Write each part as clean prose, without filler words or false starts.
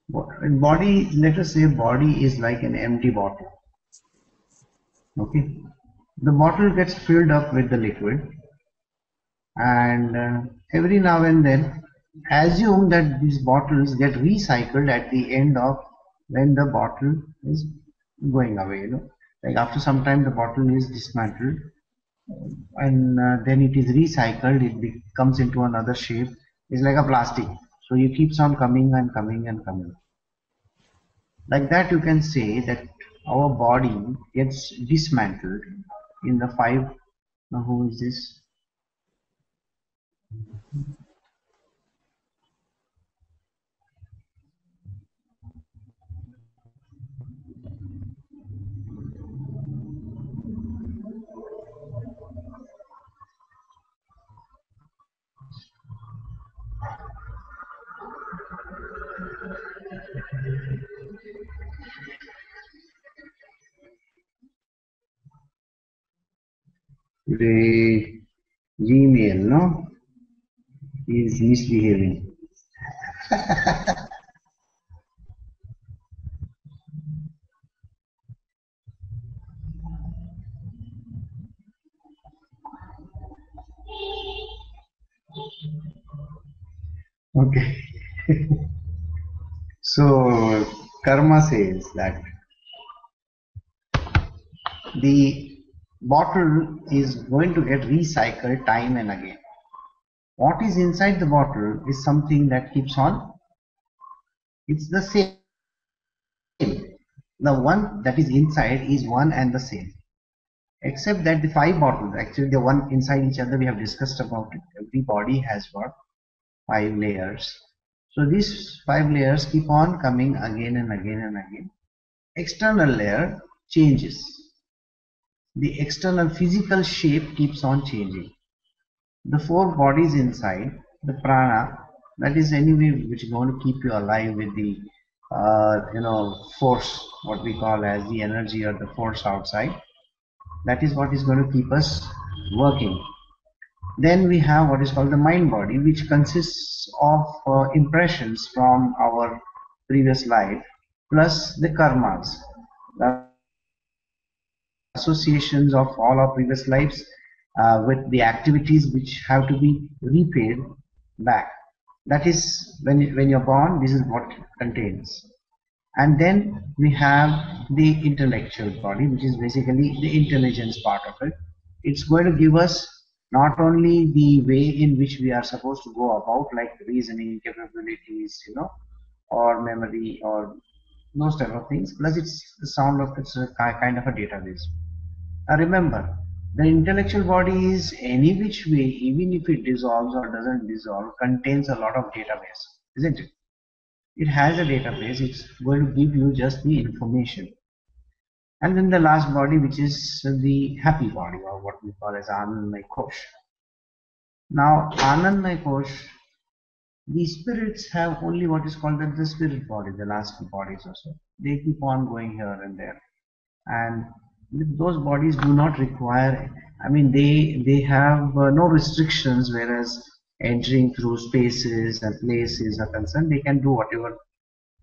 Body, let us say body is like an empty bottle. Okay, the bottle gets filled up with the liquid, and every now and then, assume that these bottles get recycled at the end of when the bottle is going away. Like after some time, the bottle is dismantled, and then it is recycled. It comes into another shape. It's like a plastic. So it keeps on coming and coming and coming. Like that, you can say that our body gets dismantled in the five. Now, who is this? The Gmail, no? He is misbehaving. Okay. So karma says that the bottle is going to get recycled time and again. What is inside the bottle is something that keeps on. It's the same. The one that is inside is one and the same. Except that the five bottles, actually the one inside each other, we have discussed about it. Every body has got five layers. So these five layers keep on coming again and again and again. External layer changes. The external physical shape keeps on changing. The four bodies inside, the prana, that is anyway which is going to keep you alive with the force, what we call as the energy or the force outside. That is what is going to keep us working. Then we have what is called the mind body, which consists of impressions from our previous life plus the karmas, the associations of all our previous lives with the activities which have to be repaid back. That is when you're born, this is what it contains. And then we have the intellectual body, which is basically the intelligence part of it. It's going to give us not only the way in which we are supposed to go about, like reasoning capabilities, or memory or those type of things, plus it's a kind of a database. Remember, the intellectual body is any which way, even if it dissolves or doesn't dissolve, contains a lot of database, isn't it? It has a database. It's going to give you just the information. And then the last body, which is the happy body, or what we call as Anandmay Kosh. Now, Anandmay Kosh, the spirits have only what is called the spirit body, the last two bodies also. They keep on going here and there. And those bodies do not require, they have no restrictions, whereas entering through spaces and places are concerned, they can do whatever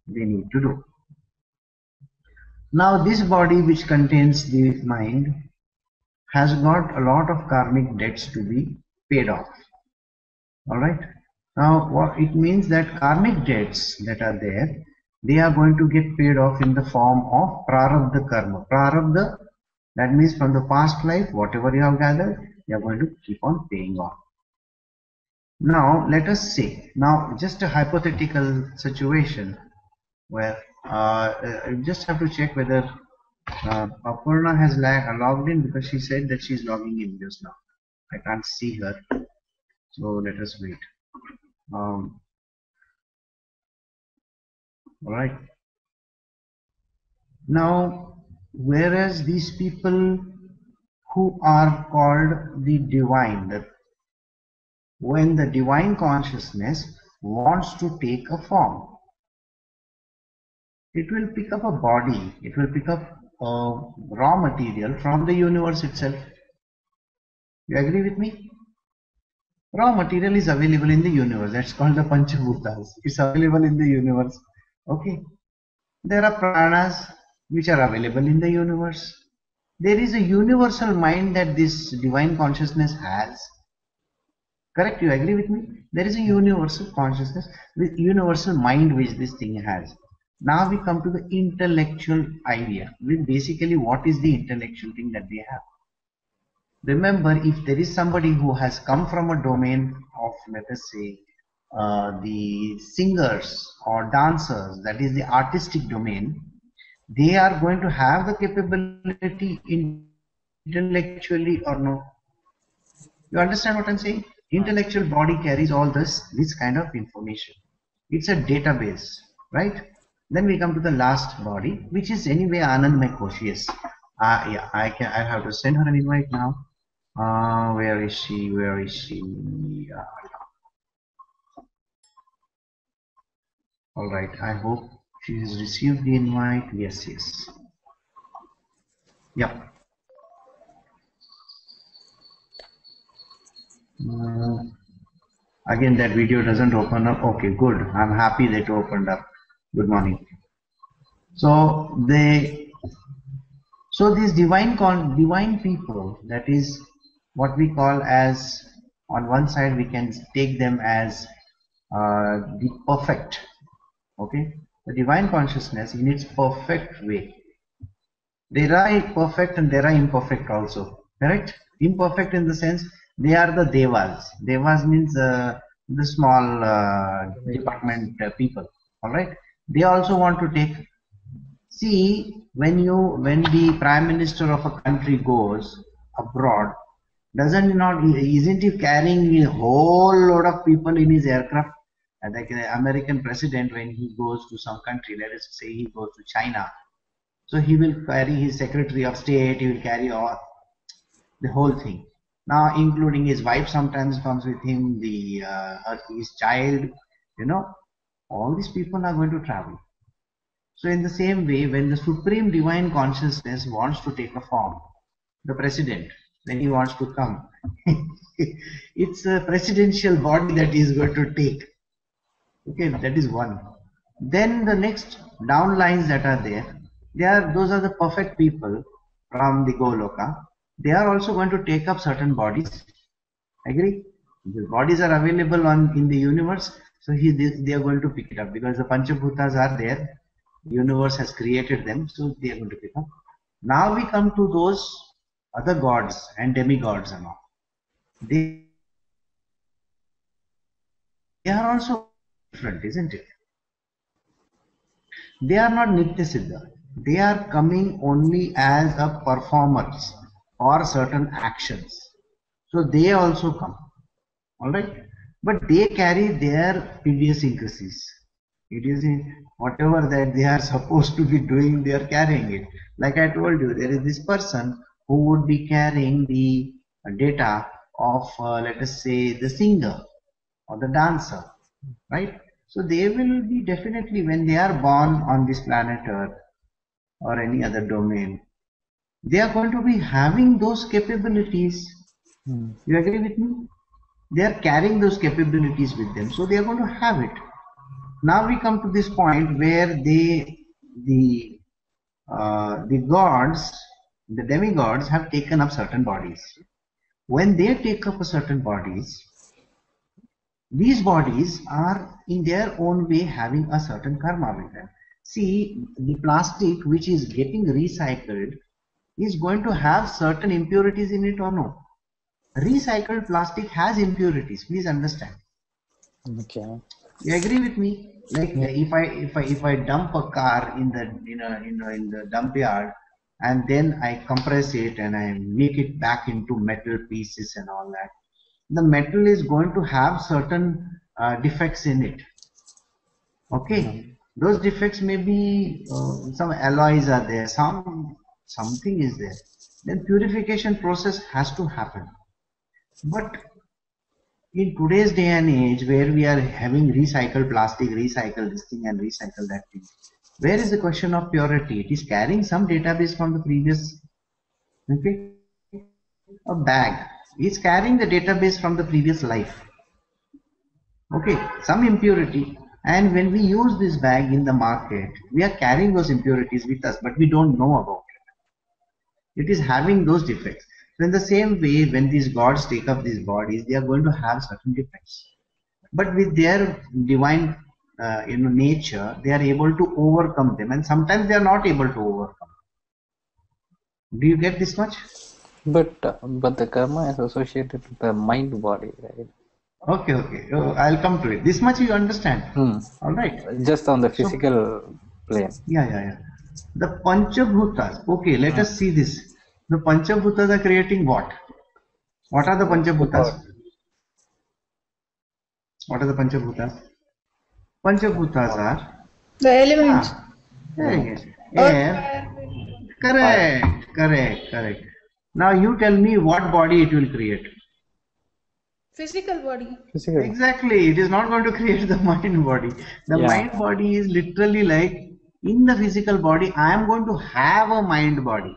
they need to do. Now this body, which contains the mind, has got a lot of karmic debts to be paid off. Alright. Now what it means that karmic debts that are there, they are going to get paid off in the form of prarabdha karma. Prarabdha, that means from the past life, whatever you have gathered, you are going to keep on paying off. Now let us say, now just a hypothetical situation where you just have to check whether Aparna has logged in, because she said that she's logging in just now. I can't see her, so let us wait. All right. Now, whereas these people who are called the divine, that when the divine consciousness wants to take a form, it will pick up a body, it will pick up raw material from the universe itself. You agree with me? Raw material is available in the universe. That's called the Panchabhutas. It's available in the universe. Okay. There are pranas which are available in the universe. There is a universal mind that this divine consciousness has. Correct? You agree with me? There is a universal consciousness with universal mind which this thing has. Now we come to the intellectual idea. Basically, what is the intellectual thing that they have? Remember, if there is somebody who has come from a domain of, let us say, the singers or dancers, that is the artistic domain, they are going to have the capability intellectually or no. You understand what I'm saying? Intellectual body carries all this kind of information. It's a database, right? Then we come to the last body, which is anyway Anandmay Koshi. Yes. Yeah, I have to send her an invite now. Where is she? Where is she? All right. I hope she has received the invite. Yes, yes. Yep. Again, that video doesn't open up. Okay, good. I'm happy that it opened up. Good morning. So these divine people, that is what we call as, on one side we can take them as the perfect. Okay, the divine consciousness in its perfect way. There are perfect and there are imperfect also. Correct? Imperfect in the sense they are the devas. Devas means the small department people. All right. They also want to take. See, when the prime minister of a country goes abroad, isn't he carrying a whole load of people in his aircraft? Like the American president, when he goes to some country, let us say he goes to China, so he will carry his Secretary of State, he will carry all the whole thing. Now, including his wife sometimes comes with him, his child, all these people are going to travel. So in the same way, when the supreme divine consciousness wants to take a form, the president, when he wants to come, it's a presidential body that he is going to take. Okay, that is one. Then the next downlines that are there, those are the perfect people from the Goloka. They are also going to take up certain bodies. Agree? The bodies are available in the universe, so they are going to pick it up because the Panchabhutas are there. The universe has created them, so they are going to pick up. Now we come to those other gods and demigods and all. They are also different, isn't it? They are not Nitya Siddha. They are coming only as a performers for certain actions. So they also come. Alright? But they carry their idiosyncrasies. Whatever that they are supposed to be doing, they are carrying it. Like I told you, there is this person who would be carrying the data of, let us say, the singer or the dancer, right? So they will be definitely, when they are born on this planet Earth or any other domain, they are going to be having those capabilities. You agree with me? They are carrying those capabilities with them, so they are going to have it. Now we come to this point where the gods, the demigods, have taken up certain bodies. When they take up certain bodies, these bodies are in their own way having a certain karma with them. See, the plastic which is getting recycled is going to have certain impurities in it or no? Recycled plastic has impurities. Please understand. Okay. You agree with me? Like if I dump a car in the dump yard and then I compress it and I make it back into metal pieces and all that, the metal is going to have certain defects in it. Okay, those defects may be some alloys are there, something is there. Then purification process has to happen. But in today's day and age, where we are having recycled plastic, recycle this thing and recycle that thing, where is the question of purity? It is carrying some database from the previous, okay, a bag. It's carrying the database from the previous life. Okay, some impurity. And when we use this bag in the market, we are carrying those impurities with us, but we don't know about it. It is having those defects. So in the same way, when these gods take up these bodies, they are going to have certain defects. But with their divine nature, they are able to overcome them, and sometimes they are not able to overcome. Do you get this much? But the karma is associated with the mind body, right? Okay, okay. I'll come to it. This much you understand. All right. Just on the So, physical plane. yeah. The Panchabhutas. Okay, let us see this. The Panchabhutas are creating what? What are the Panchabhutas? What are the Panchabhutas? Panchabhutas are The elements. yes, Earth, air. fire, wind. Correct. Now you tell me what body it will create. Physical body. Physical. Exactly, it is not going to create the mind body. The mind body is literally like in the physical body, I am going to have a mind body.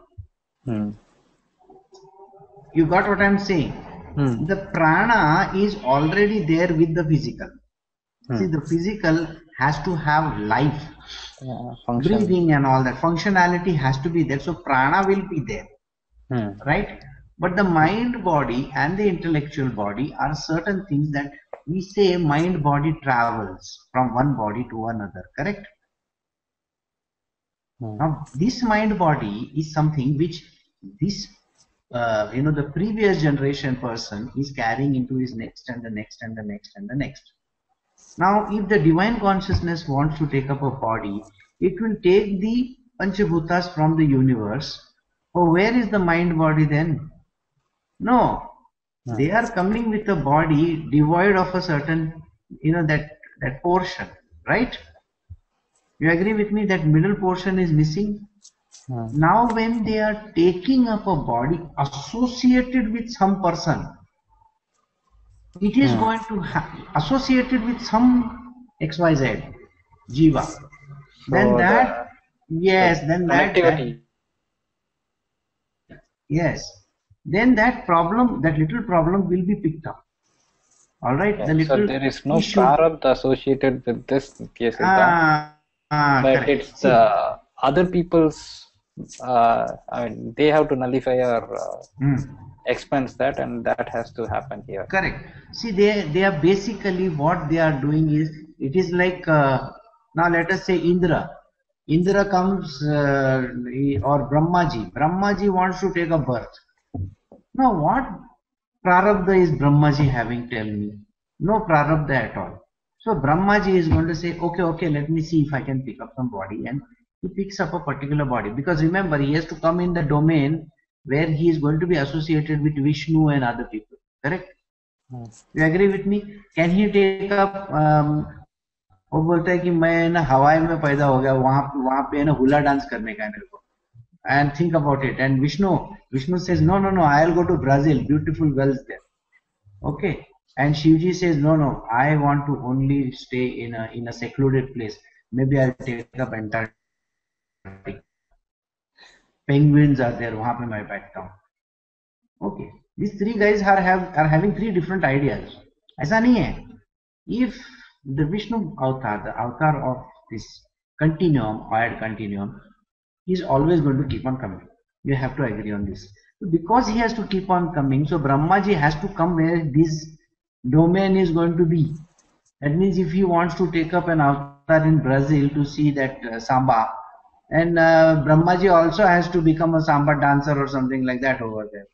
You got what I am saying? The prana is already there with the physical. See, the physical has to have life, breathing and all that. Functionality has to be there. So prana will be there, right? But the mind body and the intellectual body are certain things that we say mind body travels from one body to another, correct? Now this mind body is something which this the previous generation person is carrying into his next and the next and the next and the next. Now if the divine consciousness wants to take up a body, it will take the Panchabhutas from the universe. Oh, where is the mind body then? No, they are coming with a body devoid of a certain, that portion, right? You agree with me that middle portion is missing? Now when they are taking up a body associated with some person, it is going to associated with some XYZ, Jiva. So then that, then that problem, that little problem will be picked up. All right. The little so there is no prarabdha associated with this case. But correct. It's other people's. I mean, they have to nullify or expense that, and that has to happen here. Correct. See, they are basically what they are doing is, it is like now let us say Indra. Indra comes or Brahmaji. Brahmaji wants to take a birth. Now what prarabdha is Brahmaji having, tell me? No prarabdha at all. So Brahmaji is going to say, okay, let me see if I can pick up some body, and he picks up a particular body, because remember, he has to come in the domain where he is going to be associated with Vishnu and other people, correct? You agree with me? Can he take up वो बोलता है कि मैं ना हवाई में पैदा हो गया, वहां पे ना हुला डांस करने का है मेरे को, and think about it, and Vishnu says no, I'll go to Brazil, beautiful wells there, okay, and Shivji says no, I want to only stay in a secluded place, maybe I'll take up Antarctica, penguins are there, wahan pe main baithta hu. Okay, these three guys are having three different ideas. Aisa nahi hai. If the Vishnu avatar, the avatar of this continuum, odd continuum, is always going to keep on coming. You have to agree on this. So because he has to keep on coming, so Brahmaji has to come where this domain is going to be. That means if he wants to take up an avatar in Brazil to see that samba, and Brahmaji also has to become a samba dancer or something like that over there.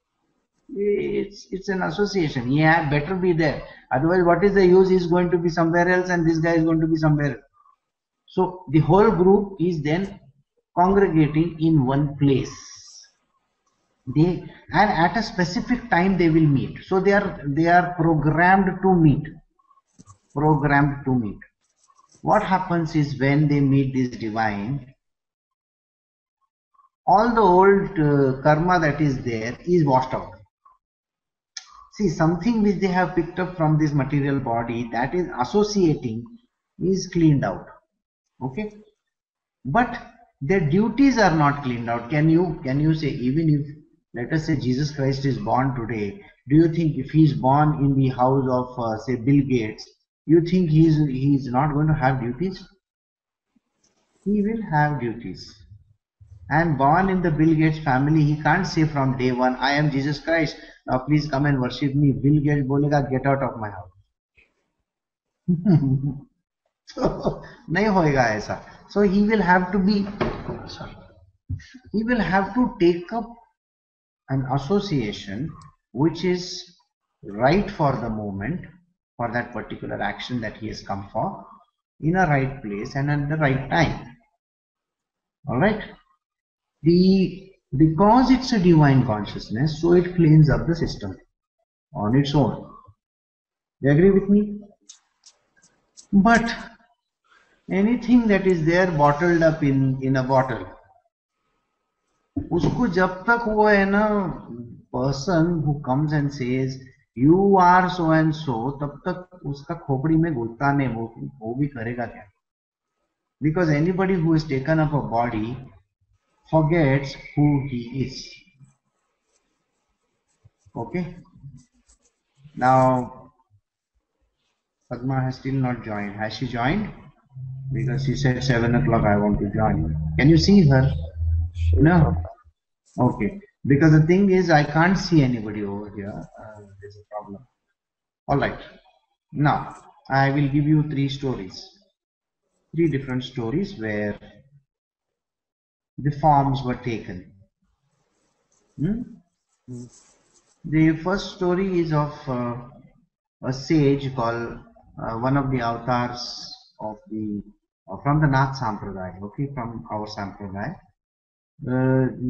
It's an association. He had better be there. Otherwise, what is the use? He's going to be somewhere else, and this guy is going to be somewhere else. So the whole group is then congregating in one place. And at a specific time they will meet. So they are programmed to meet. What happens is, when they meet this divine, all the old karma that is there is washed out. See, something which they have picked up from this material body, that is associating, is cleaned out. Okay, but their duties are not cleaned out. Can you say, even if, let us say, Jesus Christ is born today, do you think if he is born in the house of say Bill Gates, You think he's not going to have duties? He will have duties. And born in the Bill Gates family, he can't say from day one, I am Jesus Christ. Now please come and worship me. Bill Gates bolega, get out of my house. So, nahi hoega aisa. So he will have to be, he will have to take up an association which is right for the moment, for that particular action that he has come for, in a right place and at the right time. All right. Because it's a divine consciousness, so it cleans up the system on its own. You agree with me? But anything that is there bottled up in a bottle, उसको जब तक वो है ना, person who comes and says you are so and so, तब तक उसका खोपड़ी में घुलता नहीं, वो भी करेगा क्या? Because anybody who has taken up a body forgets who he is. Okay. Now Padma has still not joined. Has she joined? Because she said 7 o'clock I want to join. Can you see her? No. Okay. Because the thing is, I can't see anybody over here. There's a problem. All right. Now I will give you 3 stories. 3 different stories where the forms were taken. The first story is of a sage called one of the avatars of the from the Nath Sampradaya, okay, from our Sampradaya.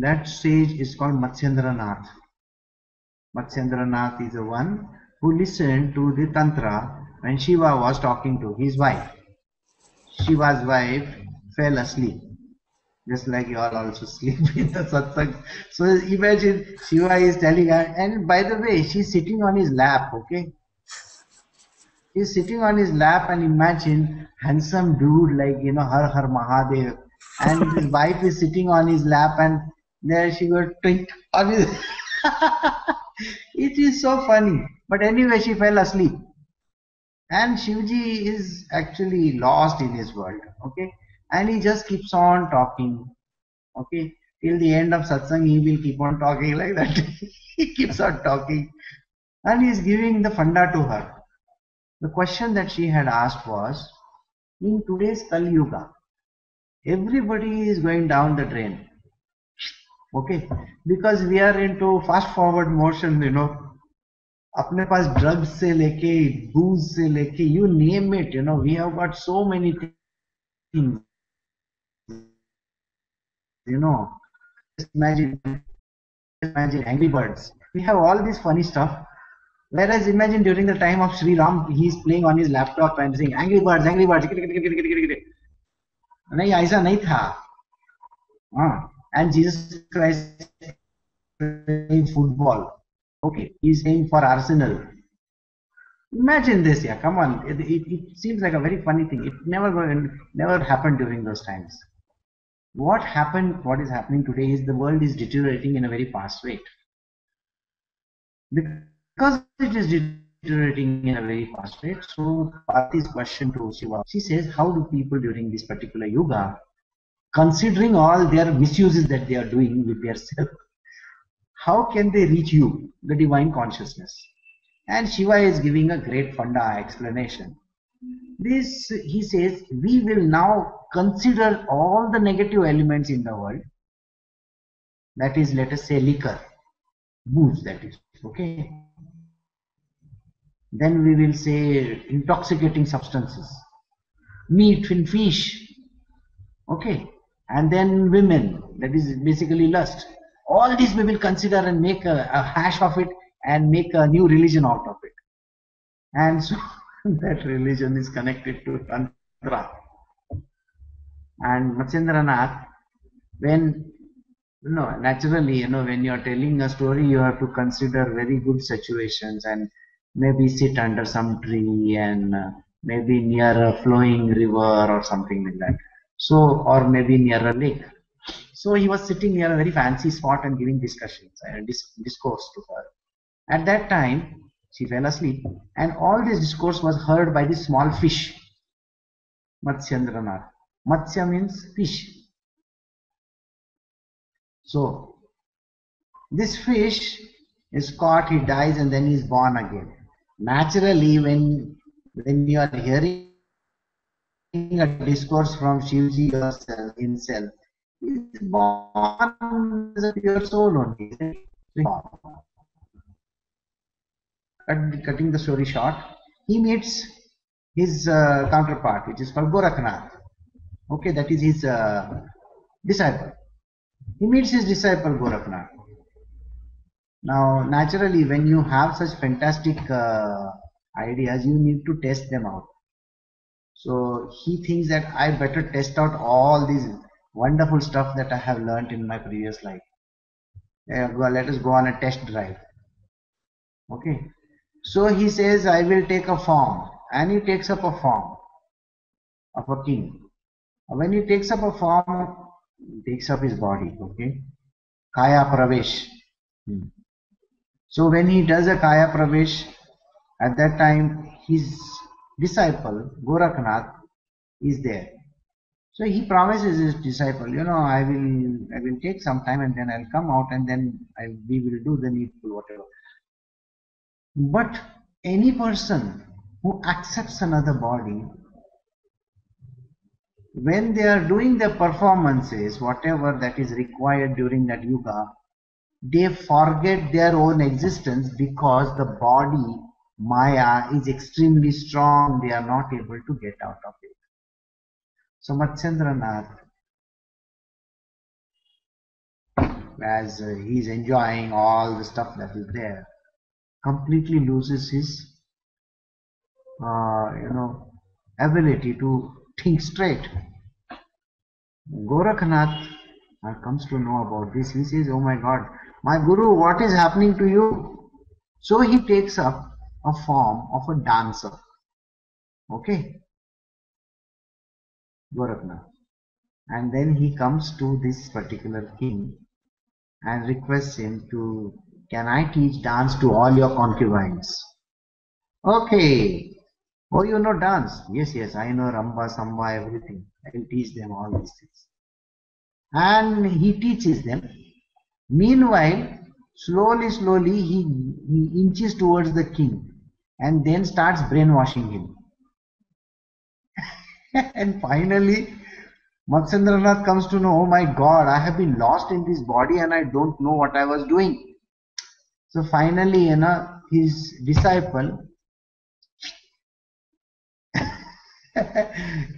That sage is called Matsyendra Nath. Matsyendra Nath is the one who listened to the Tantra when Shiva was talking to his wife. Shiva's wife fell asleep. Just like you all also sleep in the satsang. So imagine Shiva is telling her, and by the way, she's sitting on his lap, okay? He's sitting on his lap, and imagine handsome dude like, you know, Har Mahadev, and his wife is sitting on his lap, and there she got twink on his. It is so funny. But anyway, she fell asleep. And Shivji is actually lost in his world, okay? And he just keeps on talking, okay? Till the end of satsang, he will keep on talking like that. He keeps on talking. And he's giving the funda to her. The question that she had asked was, in today's Kali Yuga, everybody is going down the drain, okay? Because we are into fast forward motion, you know. अपने पास drugs से लेके, booze से लेके, you name it, you know, we have got so many things, you know. Just imagine Angry Birds. We have all this funny stuff. Whereas imagine during the time of Sri Ram, he is playing on his laptop and saying Angry Birds, Angry Birds. नहीं ऐसा नहीं था. And Jesus Christ playing football. Okay, he's playing for Arsenal. Imagine this, yeah. Come on, it seems like a very funny thing. It never happened during those times. What is happening today is the world is deteriorating in a very fast rate. Because it is deteriorating in a very fast rate, so Parvati's question to Shiva, she says, how do people during this particular yuga, considering all their misuses that they are doing with their self, how can they reach you, the divine consciousness? And Shiva is giving a great funda explanation. This, he says, we will now consider all the negative elements in the world. That is, let us say liquor, booze, that is, okay? Then we will say intoxicating substances, meat and fish, okay? And then women, that is basically lust. All these we will consider and make a hash of it and make a new religion out of it. And so that religion is connected to Tantra. And Matsyendra Nath, naturally, when you are telling a story, you have to consider very good situations and maybe sit under some tree and maybe near a flowing river or something like that. So, or maybe near a lake. So he was sitting near a very fancy spot and giving discussions and discourse to her. At that time, She fell asleep, and all this discourse was heard by the small fish, Matsyendranath. Matsya means fish. So, this fish is caught, he dies, and then he is born again. Naturally, when you are hearing a discourse from Shivji himself, he is born as a pure soul only. Cutting the story short, he meets his counterpart, which is called Gorakhnath. Okay, that is his disciple. He meets his disciple Gorakhnath. Now, naturally, when you have such fantastic ideas, you need to test them out. So he thinks that I better test out all these wonderful stuff that I have learnt in my previous life. Let us go on a test drive. Okay. So he says, I will take a form, and he takes up a form of a king. When he takes up a form, he takes up his body. Okay. Kaya Pravesh. So when he does a Kaya Pravesh, at that time his disciple Gorakhnath is there. So he promises his disciple, I will take some time and then I'll come out and then we will do the needful whatever. But any person who accepts another body, when they are doing the performances, whatever that is required during that yuga, they forget their own existence because the body, Maya, is extremely strong. They are not able to get out of it. So Matsyendranath, as he is enjoying all the stuff that is there, completely loses his, ability to think straight. Gorakhnath comes to know about this. He says, oh my God, my Guru, what is happening to you? So he takes up a form of a dancer. Okay. Gorakhnath. And then he comes to this particular king and requests him to, can I teach dance to all your concubines? Okay. Oh, you know dance? Yes, I know Ramba, Samba, everything. I will teach them all these things. And he teaches them. Meanwhile, slowly he inches towards the king and then starts brainwashing him. And finally, Matsyendranath comes to know, oh my God, I have been lost in this body and I don't know what I was doing. So finally, his disciple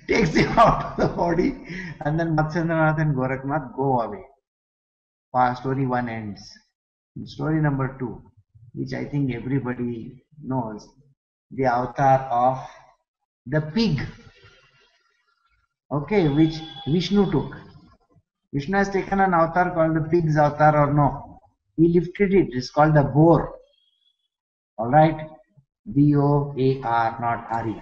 takes him out of the body, and then Matsyendranath and Gorakhnath go away. Story 1 ends. Story number 2, which I think everybody knows, the avatar of the pig. Okay, which Vishnu took. Vishnu has taken an avatar called the pig's avatar or no. He lifted it. It's called the boar. Alright? B-O-A-R, not R-E.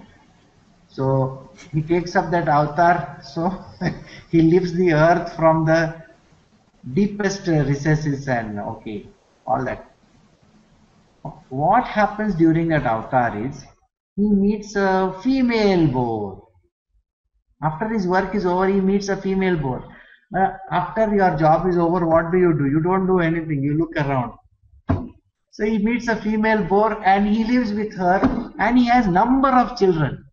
So he takes up that avatar. So he lifts the earth from the deepest recesses and okay, all that. What happens during that avatar is he meets a female boar. After his work is over, he meets a female boar. After your job is over, what do? You don't do anything. You look around. So he meets a female boar and he lives with her and he has number of children.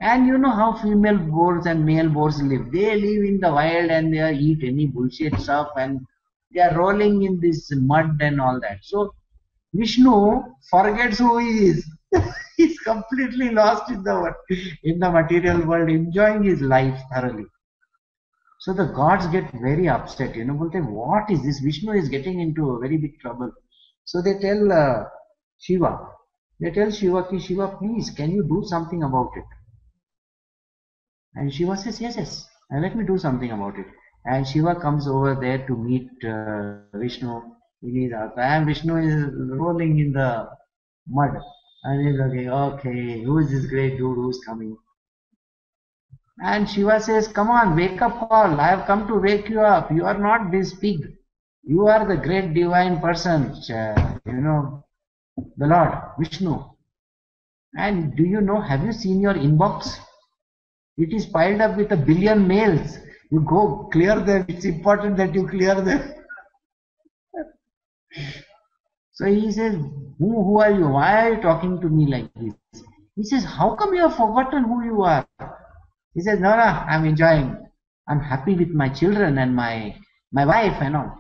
And you know how female boars and male boars live. They live in the wild and they eat any bullshit stuff and they are rolling in this mud and all that. So Vishnu forgets who he is. He's completely lost in the material world, enjoying his life thoroughly. So the gods get very upset. What is this? Vishnu is getting into a very big trouble. So they tell Shiva. They tell Shiva, Shiva, please, can you do something about it? And Shiva says, yes, let me do something about it. And Shiva comes over there to meet Vishnu in his avatar. And Vishnu is rolling in the mud. And he's like, okay, who is this great dude who's coming? And Shiva says, come on, wake up all. I have come to wake you up. You are not this pig. You are the great divine person, the Lord, Vishnu. And do you know, have you seen your inbox? It is piled up with 1 billion mails. You go clear them. It's important that you clear them. So he says, who are you? Why are you talking to me like this? He says, how come you have forgotten who you are? He says, no, I'm enjoying. I'm happy with my children and my wife and all.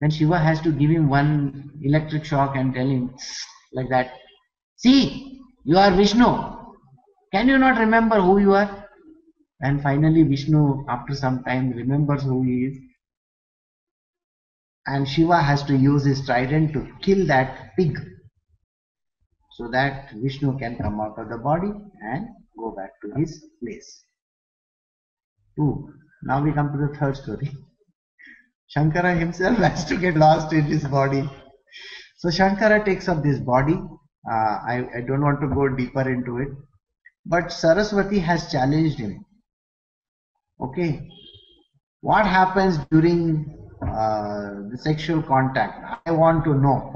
Then Shiva has to give him one electric shock and tell him like that, see, you are Vishnu. Can you not remember who you are? And finally Vishnu, after some time, remembers who he is. And Shiva has to use his trident to kill that pig, so that Vishnu can come out of the body and go back to his place. 2. Now we come to the third story. Shankara himself has to get lost in his body. So Shankara takes up this body. I don't want to go deeper into it. But Saraswati has challenged him. Okay. What happens during the sexual contact? I want to know.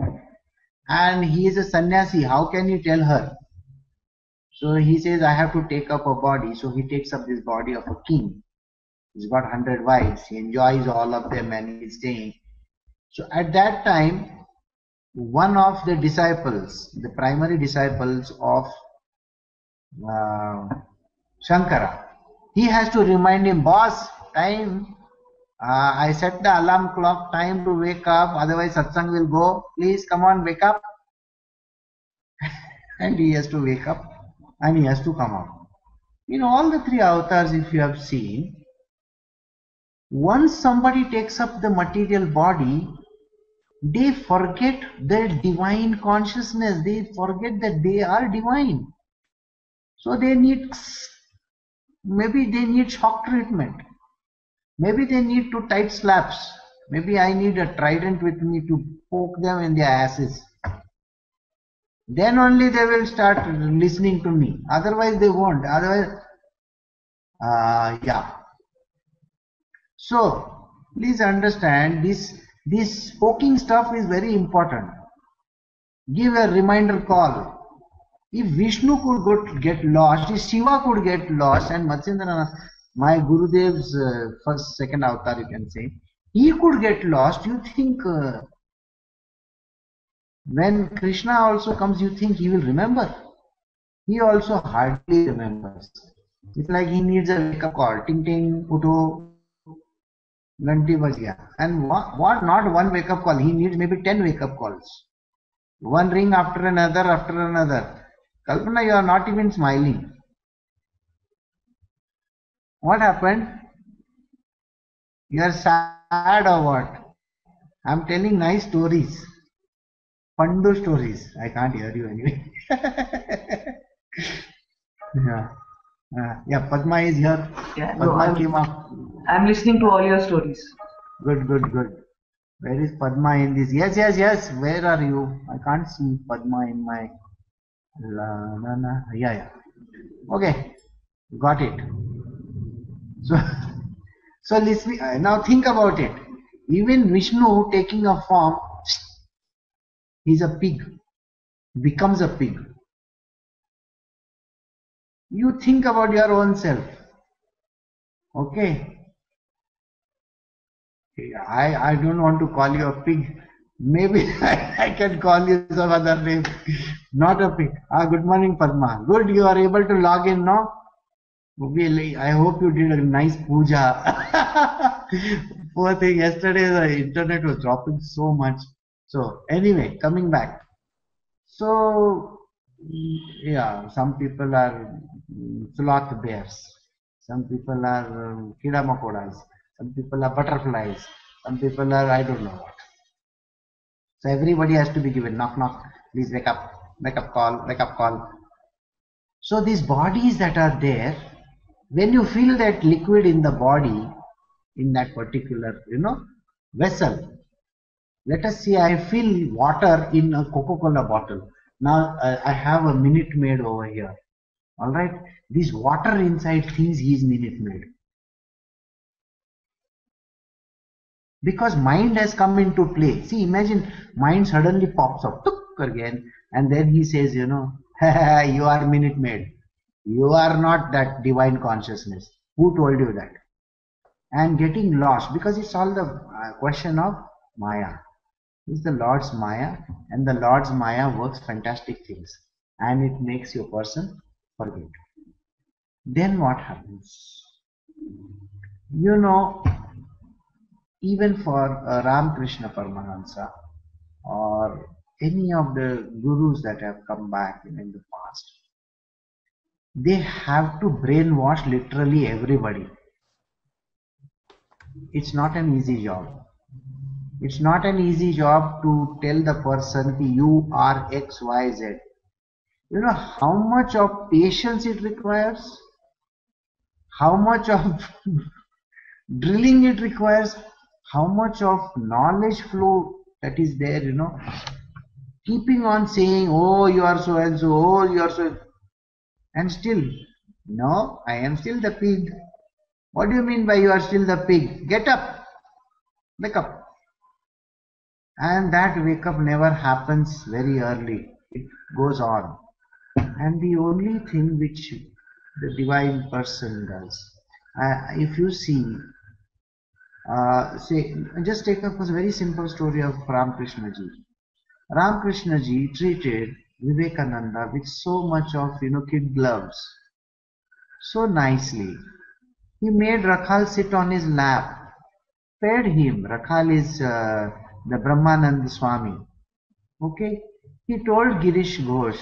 And he is a sannyasi. How can you tell her? So he says, I have to take up a body. So he takes up this body of a king. He's got 100 wives. He enjoys all of them and he's staying. So at that time, one of the disciples, the primary disciples of Shankara, he has to remind him, boss, time. I set the alarm clock, time to wake up, otherwise satsang will go. Please come on, wake up. And he has to wake up and he has to come out. In all the 3 avatars, if you have seen, once somebody takes up the material body, they forget their divine consciousness. They forget that they are divine. So they need, maybe they need shock treatment. Maybe they need to tight slaps. Maybe I need a trident with me to poke them in their asses. Then only they will start listening to me. Otherwise they won't. Otherwise, yeah. So please understand, this poking stuff is very important. Give a reminder call. If Vishnu could get lost, if Shiva could get lost, and Matsyendranath, my Gurudev's second avatar, you can say, he could get lost, you think when Krishna also comes, you think he will remember? He also hardly remembers. It's like he needs a wake-up call. Ting ting, utho, ganti baj gaya. And what? Not one wake-up call. He needs maybe 10 wake-up calls. One ring after another after another. Kalpana, you are not even smiling. What happened? You are sad or what? I am telling nice stories. Pandu stories. I can't hear you anyway. Yeah, Padma is here. Yeah, Padma came up. I'm listening to all your stories. Good. Where is Padma in this? Yes. Where are you? I can't see Padma in my. Yeah. Okay, got it. So listen. Now think about it. Even Vishnu taking a form, he's a pig, becomes a pig. You think about your own self. Okay. I don't want to call you a pig. Maybe I can call you some other name. Not a pig. Good morning, Padma. Good, you are able to log in now. Okay, I hope you did a nice puja. Poor thing, yesterday the internet was dropping so much. So anyway, coming back. So yeah, some people are sloth bears. Some people are kida makodas. Some people are butterflies. Some people are I don't know what. So everybody has to be given knock knock. Please wake up call. So these bodies that are there, when you feel that liquid in the body, in that particular vessel. Let us say I feel water in a Coca-Cola bottle. Now I have a Minute Maid over here. Alright, this water inside thinks he is Minute Maid. Because mind has come into play. See, imagine mind suddenly pops up again And then he says, you know, you are Minute Maid. You are not that divine consciousness. Who told you that? And getting lost, because it's all the question of Maya. It's the Lord's Maya, and the Lord's Maya works fantastic things, and it makes your person forget. Then what happens? You know, even for Ramakrishna Paramahansa or any of the gurus that have come back in the past, they have to brainwash literally everybody. It's not an easy job. It's not an easy job to tell the person you are X, Y, Z. You know how much of patience it requires? How much of drilling it requires? How much of knowledge flow that is there, you know? Keeping on saying, oh, you are so and so, oh, you are so. And still, no, I am still the pig. What do you mean by you are still the pig? Get up. Wake up. And that wake up never happens very early. It goes on. And the only thing which the divine person does, if you see, say, just take up a very simple story of Ramakrishna Ji. Ramakrishna Ji treated Vivekananda with so much of, you know, kid gloves, so nicely. He made Rakhal sit on his lap, fed him. Rakhal is the Brahmananda Swami. Okay, he told Girish Ghosh,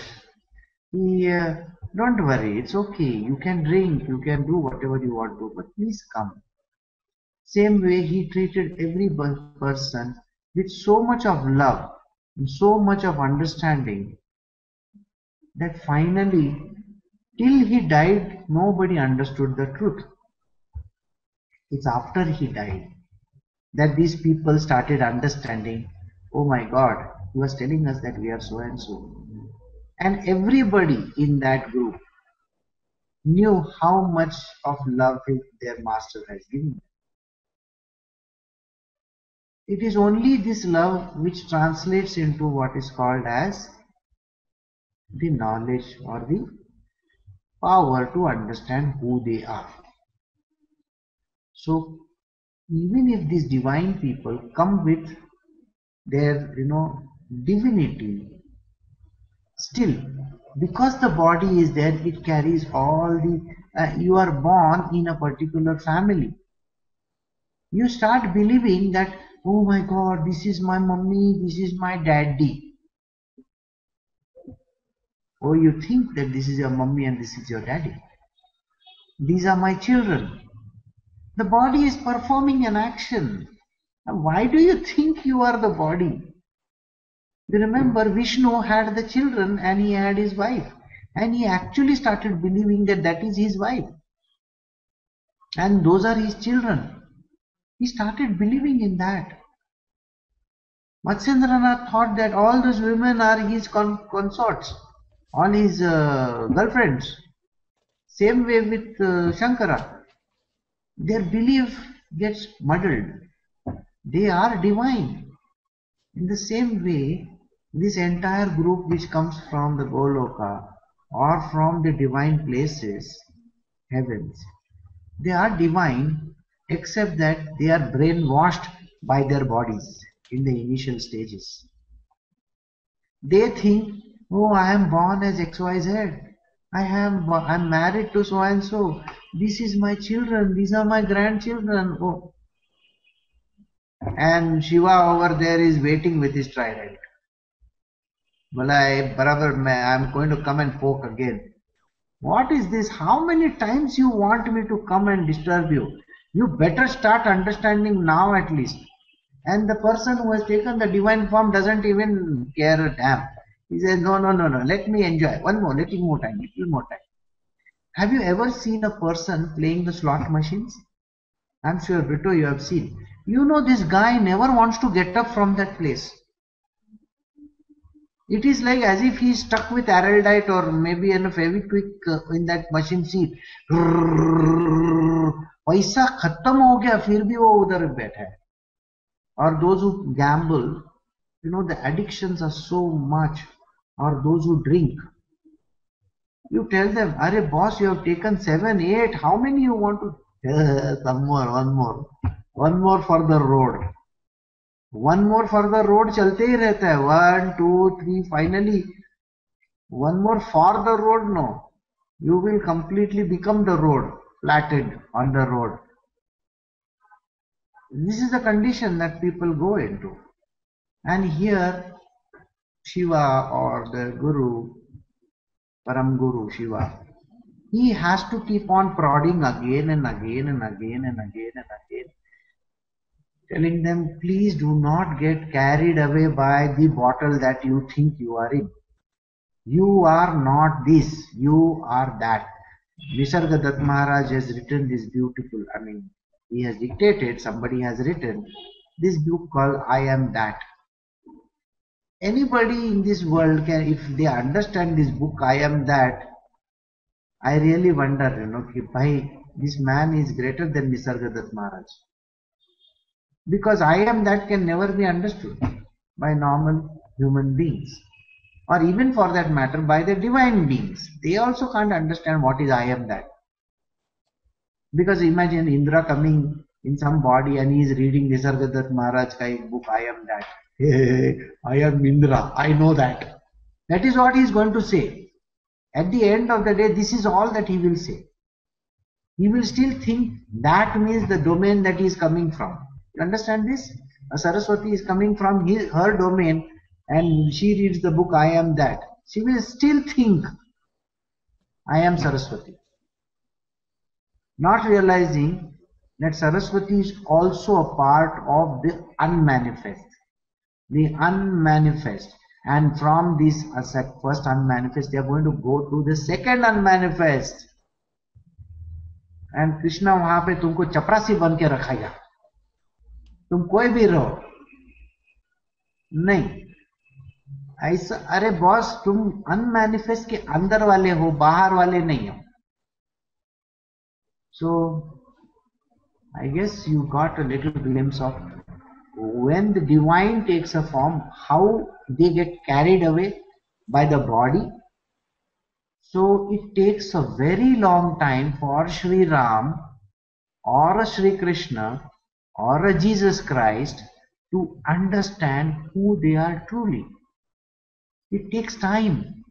don't worry, it's okay. You can drink, you can do whatever you want to, but please come. Same way he treated every person with so much of love, so much of understanding, that finally, till he died, nobody understood the truth. It's after he died that these people started understanding, oh my God, he was telling us that we are so and so. And everybody in that group knew how much of love their master has given them. It is only this love which translates into what is called as the knowledge or the power to understand who they are. So even if these divine people come with their, you know, divinity, still, because the body is there, it carries all the, you are born in a particular family. You start believing that, oh my God, this is my mummy, this is my daddy. Or you think that this is your mummy and this is your daddy. These are my children. The body is performing an action. Why do you think you are the body? You remember Vishnu had the children and he had his wife. And he actually started believing that that is his wife. And those are his children. He started believing in that. Matsyendranath thought that all those women are his consorts, all his girlfriends. Same way with Shankara. Their belief gets muddled. They are divine. In the same way, this entire group which comes from the Goloka or from the divine places, heavens, they are divine except that they are brainwashed by their bodies in the initial stages. They think, oh, I am born as XYZ. I'm married to so and so. This is my children. These are my grandchildren. Oh. And Shiva over there is waiting with his trident. I'm going to come and poke again. What is this? How many times you want me to come and disturb you? You better start understanding now at least. And the person who has taken the divine form doesn't even care a damn. He says, no, let me enjoy. Little more time. Have you ever seen a person playing the slot machines? I'm sure, Brito, you have seen. You know, this guy never wants to get up from that place. It is like as if he is stuck with araldite or maybe in a Fevikwik in that machine seat. पैसा खत्म हो गया फिर भी वो उधर बैठा है. Or those who gamble, you know, the addictions are so much or those who drink. You tell them, "Arey boss, you have taken 7, 8. How many you want to?" Some more, one more for the road. One more for the road चलते ही रहता है. 1, 2, 3. Finally, one more for the road. No, you will completely become the road, flattened on the road. This is the condition that people go into. And here, Shiva or the Guru, Param Guru Shiva, he has to keep on prodding again and again and again and again and again, telling them, please do not get carried away by the bottle that you think you are in. You are not this, you are that. Nisargadatta Maharaj has written this beautiful, he has dictated, somebody has written this book called I Am That. Anybody in this world can, if they understand this book, I Am That, I really wonder, this man is greater than Nisargadatta Maharaj. Because I Am That can never be understood by normal human beings. Or even for that matter, by the divine beings. They also can't understand what is I Am That. Because imagine Indra coming in some body and he is reading Nisargadatta Maharaj book, I Am That. Hey, I am Indra, I know that. That is what he is going to say. At the end of the day, this is all that he will say. He will still think that means the domain that he is coming from. You understand this? A Saraswati is coming from her domain and she reads the book I Am That. She will still think I am Saraswati. Not realizing that Saraswati is also a part of the unmanifest. The unmanifest. And from this first unmanifest, they are going to go to the second unmanifest. And Krishna वहां पे तुमको चपरासी बन के रखेगा. तुम कोई भी रहो. नहीं. ऐसा, अरे बॉस, तुम अनमैनिफेस्ट के अंदर वाले हो, बाहर वाले नहीं हो. So, I guess you got a little glimpse of when the divine takes a form, how they get carried away by the body. So it takes a very long time for Sri Ram or a Sri Krishna or a Jesus Christ to understand who they are truly. It takes time.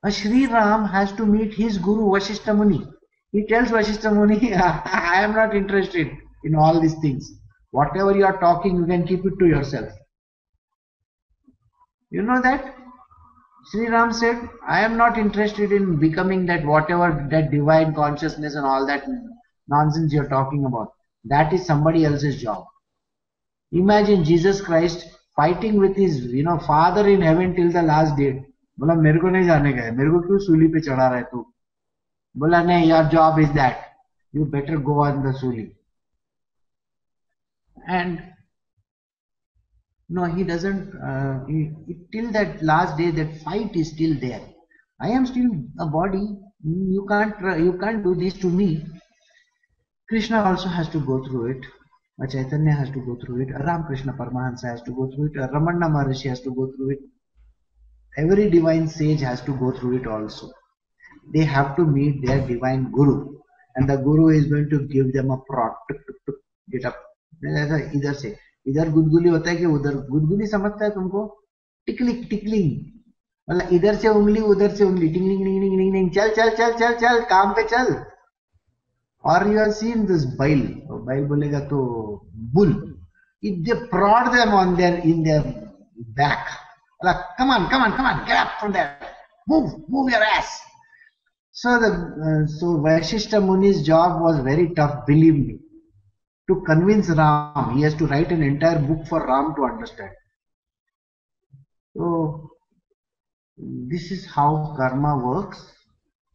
A Sri Ram has to meet his Guru Vasishtha Muni. He tells Vasishtha Muni, I am not interested in all these things. Whatever you are talking, you can keep it to yourself. You know that? Sri Ram said, I am not interested in becoming that whatever, that divine consciousness and all that nonsense you are talking about. That is somebody else's job. Imagine Jesus Christ fighting with his, Father in heaven till the last date. बोला मेरे को नहीं जाने का है, मेरे को क्यों सूली पे चढ़ा रहा है तू? बोला नहीं, your job is that. You better go on the सूली. And no, he doesn't. Till that last day, that fight is still there. I am still a body. You can't do this to me. Krishna also has to go through it. Chaitanya has to go through it. Ramakrishna Paramahansa has to go through it. Ramana Maharishi has to go through it. Every divine sage has to go through it also. They have to meet their divine Guru, and the Guru is going to give them a prod. Get up. इधर से इधर गुदगुली होता है कि उधर गुदगुली समझता है तुमको? टिकलिंग मतलब इधर से उंगली उधर से उंगली, टिंगलिंग चल चल चल चल चल काम पे चल. और you have seen this बैल बोलेगा तो bull. If they prod them in their back, like come on, get up from there, move your ass. So Vasishtha Muni's job was very tough, believe me. To convince Ram, he has to write an entire book for Ram to understand. So, this is how karma works.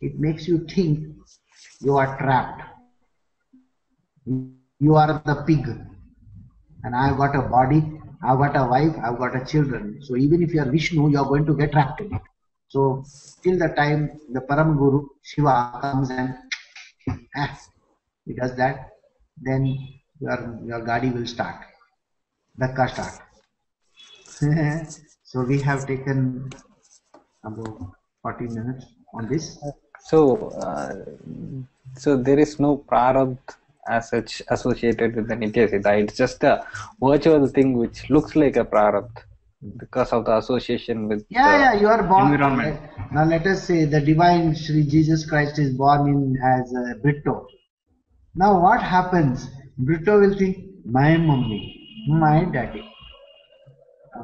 It makes you think you are trapped. You are the pig. And I've got a body, I've got a wife, I've got a children. So even if you are Vishnu, you are going to get trapped in it. So, till the time the Param Guru, Shiva, comes and he does that, then your gadi will start. Dhakka start. So we have taken about 40 minutes on this. So there is no prarabdha as such associated with the Nitya Siddha. It's just a virtual thing which looks like a prarabdha because of the association with you are born environment. Now let us say the divine Shri Jesus Christ is born in as a Brito. Now what happens? Brito will think, my mummy, my daddy,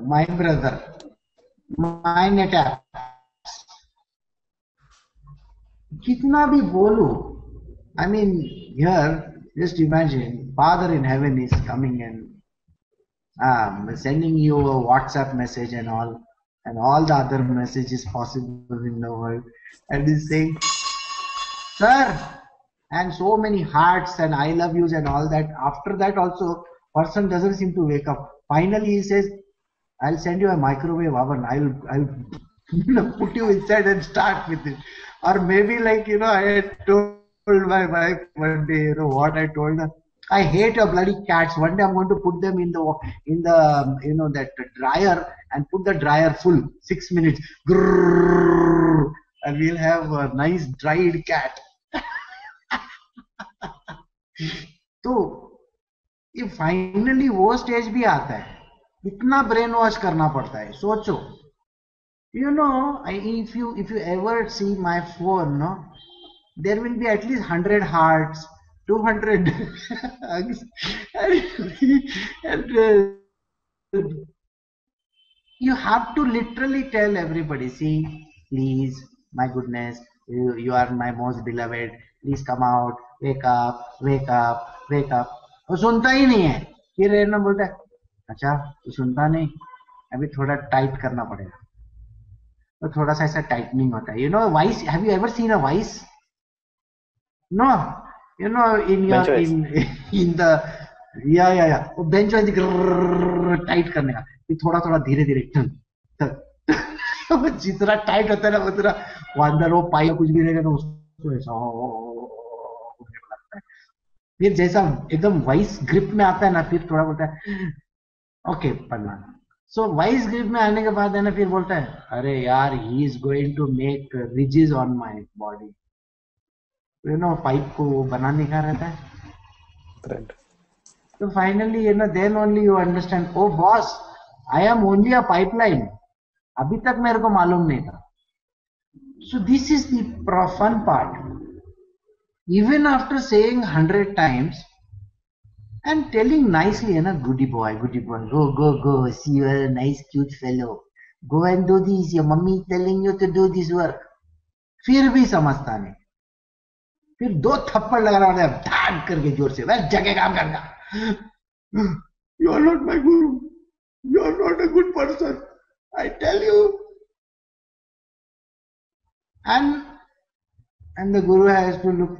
my brother, my netap. Kitna bhi bolu. I mean, here, just imagine, Father in heaven is coming and sending you a WhatsApp message and all the other messages possible in the world, and is saying, sir, and so many hearts and I love yous and all that. After that also, person doesn't seem to wake up. Finally, he says, I'll send you a microwave oven. I'll put you inside and start with it. Or maybe like, I had told my wife one day, what I told her. I hate your bloody cats. One day I'm going to put them in the that dryer and put the dryer full, 6 minutes. Grrr, and we'll have a nice dried cat. तो ये finally वो stage भी आता है, इतना brain wash करना पड़ता है. सोचो, if you ever see my phone, no, there will be at least 100 hearts, 200 hugs, and you have to literally tell everybody, see, please, my goodness, you are my most beloved, please come out, wake up, wake up, wake up. वो सुनता ही नहीं है. फिर रहना बोलता है, अच्छा तो सुनता नहीं, अभी थोड़ा टाइट करना पड़ेगा. तो थोड़ा सा ऐसा टाइटनिंग होता है. Vice, have you ever seen a Vice? No. In the वो बेंच वाइज टाइट करने का, फिर थोड़ा थोड़ा धीरे धीरे जितना टाइट होता है ना उतना वो अंदर वो पाई कुछ भी रहेगा तो उसको ऐसा लगता है. फिर जैसा एकदम वाइस ग्रिप में आता है ना, फिर थोड़ा बोलता है ओके पढ़ना. सो वाइस ग्रिप में आने के बाद है ना, फिर बोलता है अरे यार, he is going to make ridges on my body. Pipe को बनाने का रहता है. तो finally then only you understand, oh boss, I am only a pipeline. अभी तक मेरे को मालूम नहीं था. So this is the fun part. Even after saying 100 times and telling nicely, goody boy, go, see, you are a nice, cute fellow. Go and do this. Your mummy is telling you to do this work. फिर भी समझता नहीं. फिर 2 थप्पड़ लगा रहा है धाड़ करके जोर से, वह जगह काम करना. You are not my guru. You are not a good person. I tell you. And the guru has to look.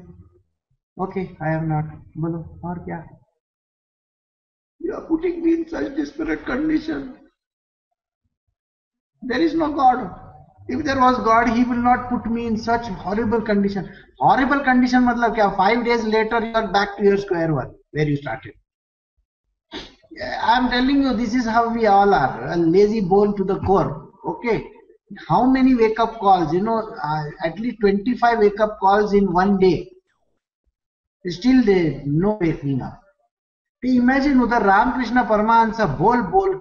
Okay, I am not. Bolo, और क्या? You are putting me in such desperate condition. There is no God. If there was God, He will not put me in such horrible condition. Horrible condition मतलब क्या? 5 days later, you are back to your square one where you started. I am telling you, this is how we all are. A lazy bone to the core. Okay. How many wake-up calls? At least 25 wake-up calls in one day. Still they no waking up. Imagine उधर रामकृष्ण परमहंस बोल बोल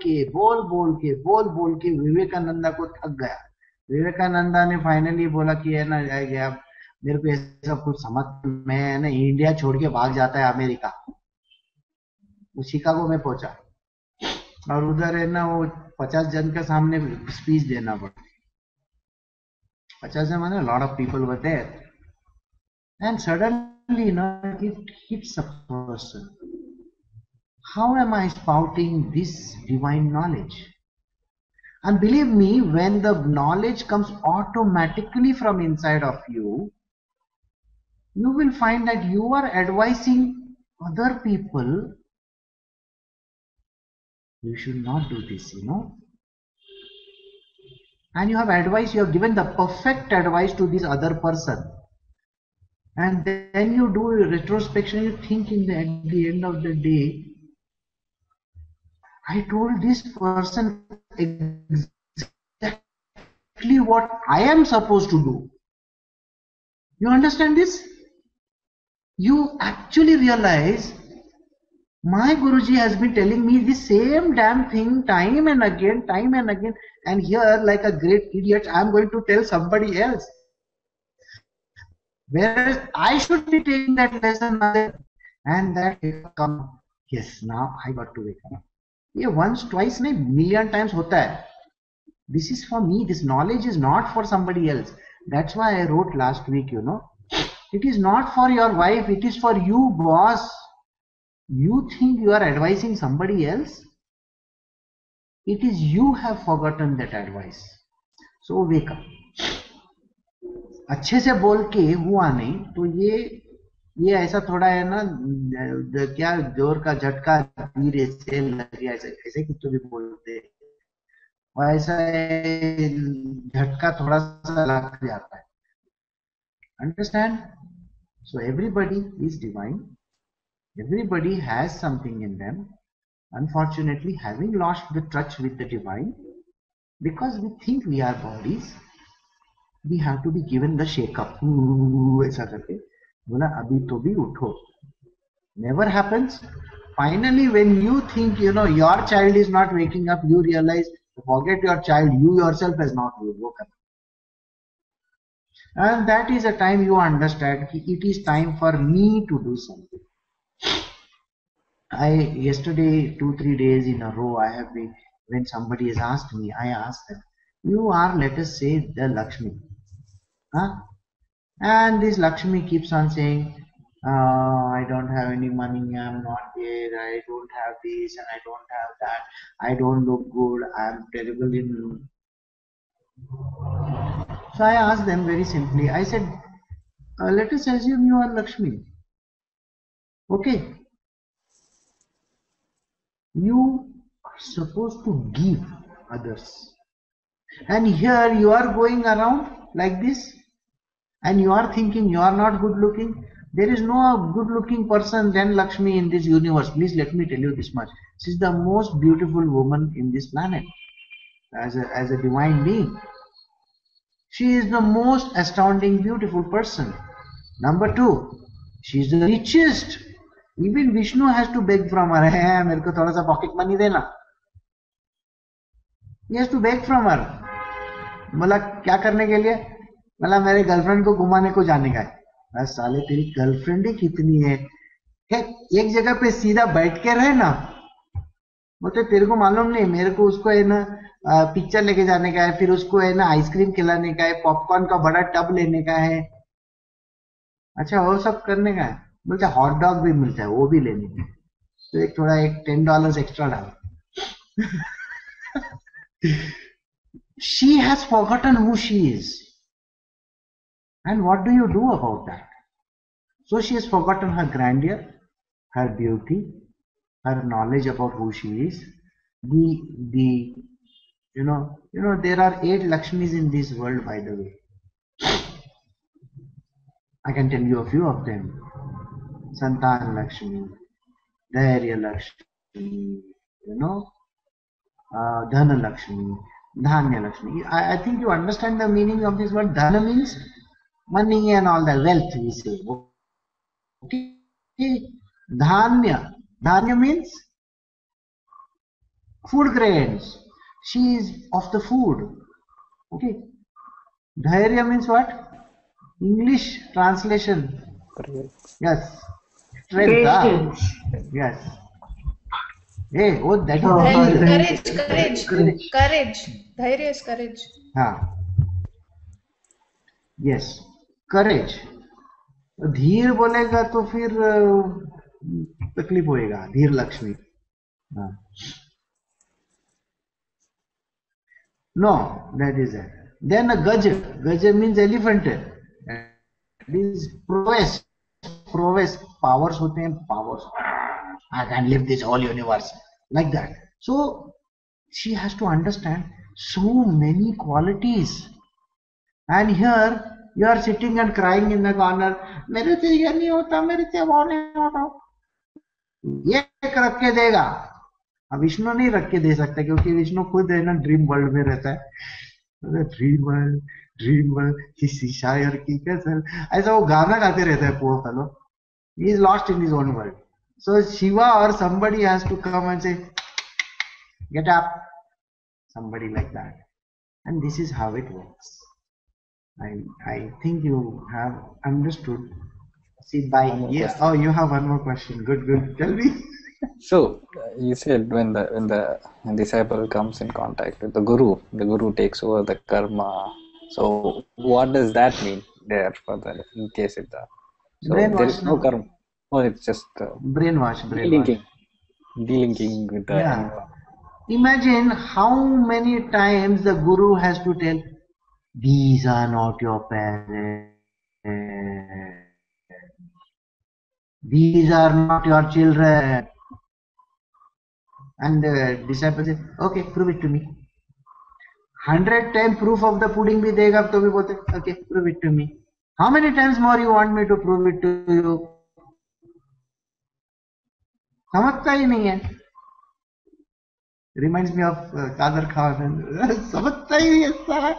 के विवेकानंदा को थक गया. विवेकानंदा ने finally बोला कि है ना, मेरे को ऐसा कुछ समझ, मैं ना इंडिया छोड़ के भाग जाता है अमेरिका. वो शिकागो में पहुंचा और उधर है ना वो 50 जन के सामने स्पीच देना पड़ा. 50 जन माने lot of people were there. And suddenly, it hits a person. How am I spouting this divine knowledge? And believe me, when the knowledge comes automatically from inside of you, you will find that you are advising other people, you should not do this, And you have given the perfect advice to this other person. And then you do a retrospection, you think at the end of the day, I told this person exactly exactly what I am supposed to do. You understand this? You actually realize my Guruji has been telling me the same damn thing time and again, and here, like a great idiot, I am going to tell somebody else. Whereas I should be taking that lesson and that come. Yes, now I got to wake up. Yeah, once, twice, nahi, million times hota hai. This is for me. This knowledge is not for somebody else. That's why I wrote last week, you know. It is not for your wife. It is for you, boss. You think you are advising somebody else? It is you have forgotten that advice. So wake up. अच्छे से बोल के हुआ नहीं तो ये ऐसा थोड़ा है ना, क्या जोर का झटका धीरे से लग गया, ऐसे कुछ तो भी बोलते, वैसा झटका थोड़ा सा लग जाता है. Understand? So everybody is divine. Everybody has something in them. Unfortunately, having lost the touch with the divine, because we think we are bodies, we have to be given the shake up. ऐसा करके बोला अभी तो भी उठो. Never happens. Finally, when you think, you know, your child is not waking up, you realize, forget your child, you yourself has not woken up. And that is a time you understand it is time for me to do something. Yesterday, 2-3 days in a row, I have been, when somebody has asked me, I asked them, you are, let us say, the Lakshmi. Huh? And this Lakshmi keeps on saying, I don't have any money, I'm not there, I don't have this and I don't have that, I don't look good, I'm terrible in... So I asked them very simply, I said, let us assume you are Lakshmi. Okay. You are supposed to give others. And here you are going around like this and you are thinking you are not good looking. There is no good looking person than Lakshmi in this universe. Please let me tell you this much. She is the most beautiful woman in this planet as a divine being. She is the most astounding beautiful person. Number 2, she is the richest. Even Vishnu has to beg from her. Hey, मेरे को थोड़ा सा pocket money देना. He has to beg from her. बोला क्या करने के लिए? बोला मेरे गर्लफ्रेंड को घुमाने को जाने का है. बस साले तेरी गर्लफ्रेंड ही कितनी है? एक जगह पे सीधा बैठ के रहे ना. बोलते तेरे को मालूम नहीं, मेरे को उसको है ना पिक्चर लेके जाने का है, फिर उसको है ना आइसक्रीम खिलाने का है, पॉपकॉर्न का बड़ा टब लेने का है. अच्छा वो सब करने का है. बोलते हॉट डॉग भी मिलता है, वो भी लेने का. तो एक थोड़ा $10 एक्स्ट्रा डाल. She has forgotten who she is. And what do you do about that? So she has forgotten her grandeur, her beauty, her knowledge about who she is. You know, there are 8 Lakshmis in this world, by the way. I can tell you a few of them. Santan Lakshmi, Dhairya Lakshmi, Dhana Lakshmi, Dhanya Lakshmi. I think you understand the meaning of this word. Dhana means money and all the wealth, we say. Okay. Dhanya means food grains. She is of the food. Okay. Dhairya means what? English translation. Yes. Strength. Yes. Hey, oh, that is courage. Dhairya is courage. Yes. Courage. धीर बोलेगा तो फिर तकलीफ होएगा. धीर Lakshmi. No, that is it. Then a Gaj means elephant. It is prowess. Powers होते हैं, powers. I can live this whole universe. Like that. So she has to understand so many qualities. And here you are sitting and crying in the corner. मेरे से ये नहीं होता, मेरे से वो नहीं होता. ये रख के देगा. अब विष्णु नहीं रख के दे सकता क्योंकि विष्णु खुद है ना ड्रीम वर्ल्ड में रहता है. ड्रीमर किसी शायर की गजल, ऐसा वो गाना गाते रहता है poor fellow. He is lost in his own world. So Shiva or somebody has to come and say, get up, somebody like that. And this is how it works. I think you have understood. See, by yeah. Oh, you have one more question. Good, good. Tell me. So you said when the disciple comes in contact with the guru takes over the karma. So what does that mean there for the in case of the so there is no karma. Oh, it's just brainwash. Delinking with the environment. Imagine how many times the guru has to tell, these are not your parents. These are not your children. And the disciple says, okay, prove it to me. 100 times proof of the pudding bhi dega, to bhi bolte, okay, prove it to me. How many times more you want me to prove it to you? समझता ही नहीं है. Reminds me of Kader Khan. समझता ही नहीं है सारा.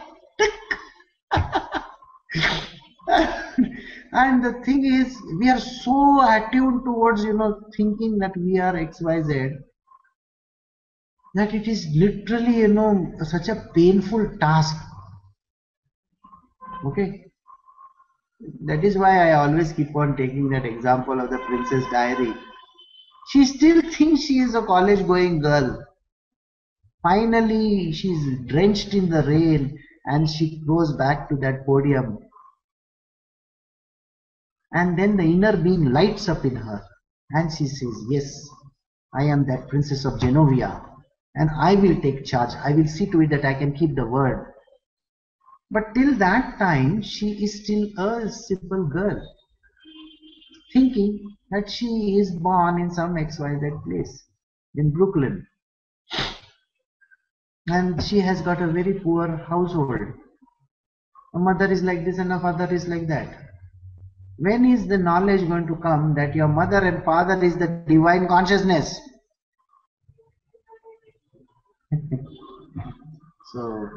And the thing is, we are so attuned towards, thinking that we are XYZ, that it is literally, such a painful task. Okay? That is why I always keep on taking that example of the Princess Diary. She still thinks she is a college-going girl. Finally, she's drenched in the rain and she goes back to that podium. And then the inner being lights up in her and she says, yes, I am that Princess of Genovia and I will take charge. I will see to it that I can keep the word. But till that time, she is still a simple girl, thinking that she is born in some XYZ place in Brooklyn. And she has got a very poor household. A mother is like this and a father is like that. When is the knowledge going to come that your mother and father is the divine consciousness? So,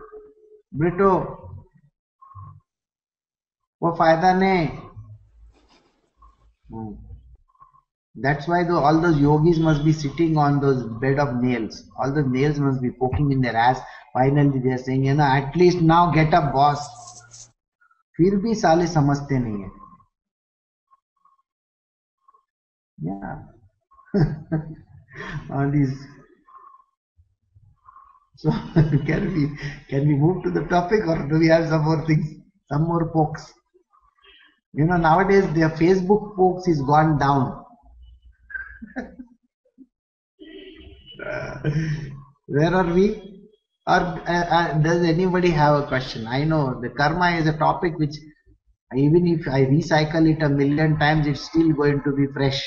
Brito, वो फायदा नहीं. That's why all those yogis must be sitting on those bed of nails. All the nails must be poking in their ass. Finally they are saying, at least now get up, boss. फिर भी साले समझते नहीं है. Yeah. All these. So can we move to the topic, or do we have some more things, some more pokes? Nowadays their Facebook pokes is gone down. Where are we? Or does anybody have a question? I know the karma is a topic which even if I recycle it 1,000,000 times, it's still going to be fresh.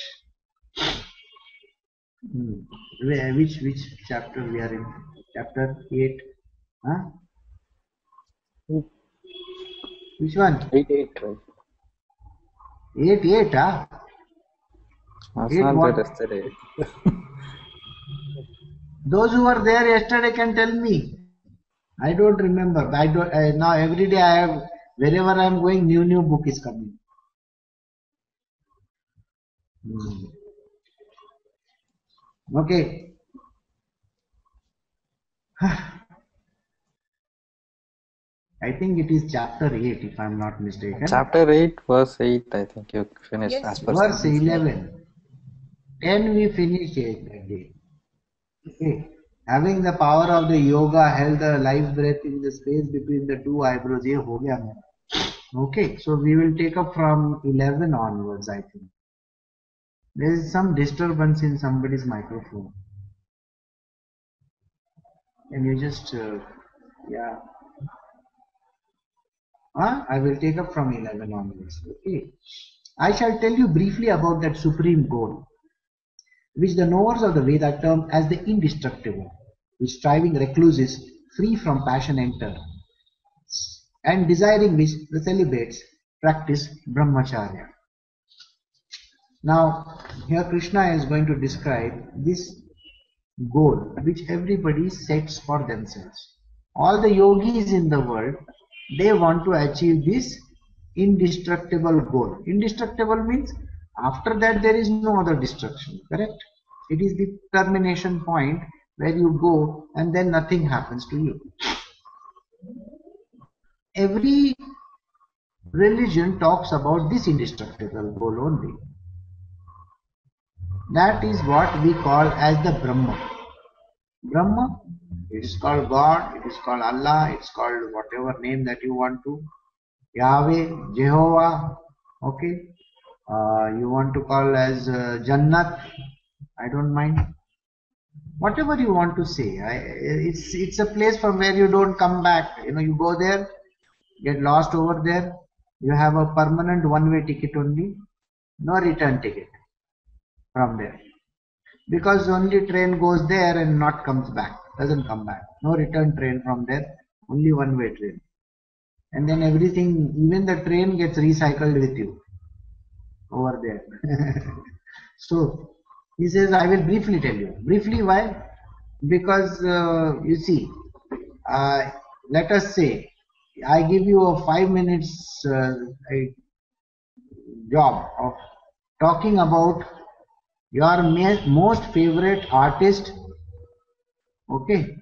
Which chapter we are in? Chapter 8. Huh? Which one? 8, right? 8, huh? I was not there yesterday. Those who were there yesterday can tell me. I don't remember. Now every day I have, wherever I am going, new book is coming. Okay. I think it is chapter 8, if I am not mistaken. Chapter 8, verse 8, I think you finished. Yes. Verse 11. 10 we finished 8 that day. Okay. Having the power of the yoga held the life breath in the space between the two eyebrows. Ye ho gaya main. Okay, so we will take up from 11 onwards, I think. There is some disturbance in somebody's microphone. Can you just, yeah. I will take up from 11 onwards. Okay. I shall tell you briefly about that supreme goal, which the knowers of the Veda term as the indestructible, which striving recluses free from passion enter, and desiring which the celibates practice brahmacharya. Now, here Krishna is going to describe this goal which everybody sets for themselves. All the yogis in the world, they want to achieve this indestructible goal. Indestructible means after that there is no other destruction, correct? It is the termination point where you go and then nothing happens to you. Every religion talks about this indestructible goal only. That is what we call as the Brahma. Brahma, it is called God, it is called Allah, it's called whatever name that you want to. Yahweh, Jehovah, okay. You want to call as Jannat, I don't mind. Whatever you want to say, it's a place from where you don't come back. You know, you go there, get lost over there. You have a permanent one-way ticket only, no return ticket from there. Because only train goes there and not comes back, doesn't come back. No return train from there, only one-way train. And then everything, even the train gets recycled with you over there. So he says, I will briefly tell you. Briefly, why? Because you see, let us say I give you a 5 minutes job of talking about your most favorite artist, okay,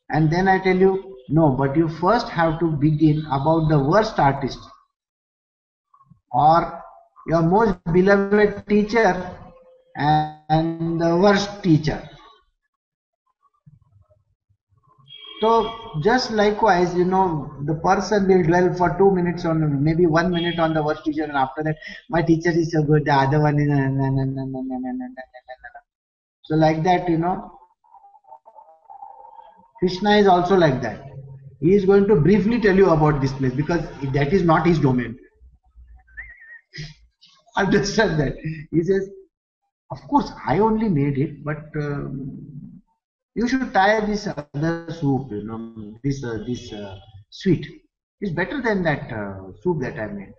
and then I tell you, no, but you first have to begin about the worst artist or your most beloved teacher and the worst teacher. So just likewise, you know, the person will dwell for 2 minutes on, maybe 1 minute on the worst teacher, and after that, my teacher is so good, the other one is. So like that, you know, Krishna is also like that. He is going to briefly tell you about this place because that is not his domain. Understand that? He says, of course, I only made it, but you should try this other soup, you know, this sweet. It's better than that soup that I made.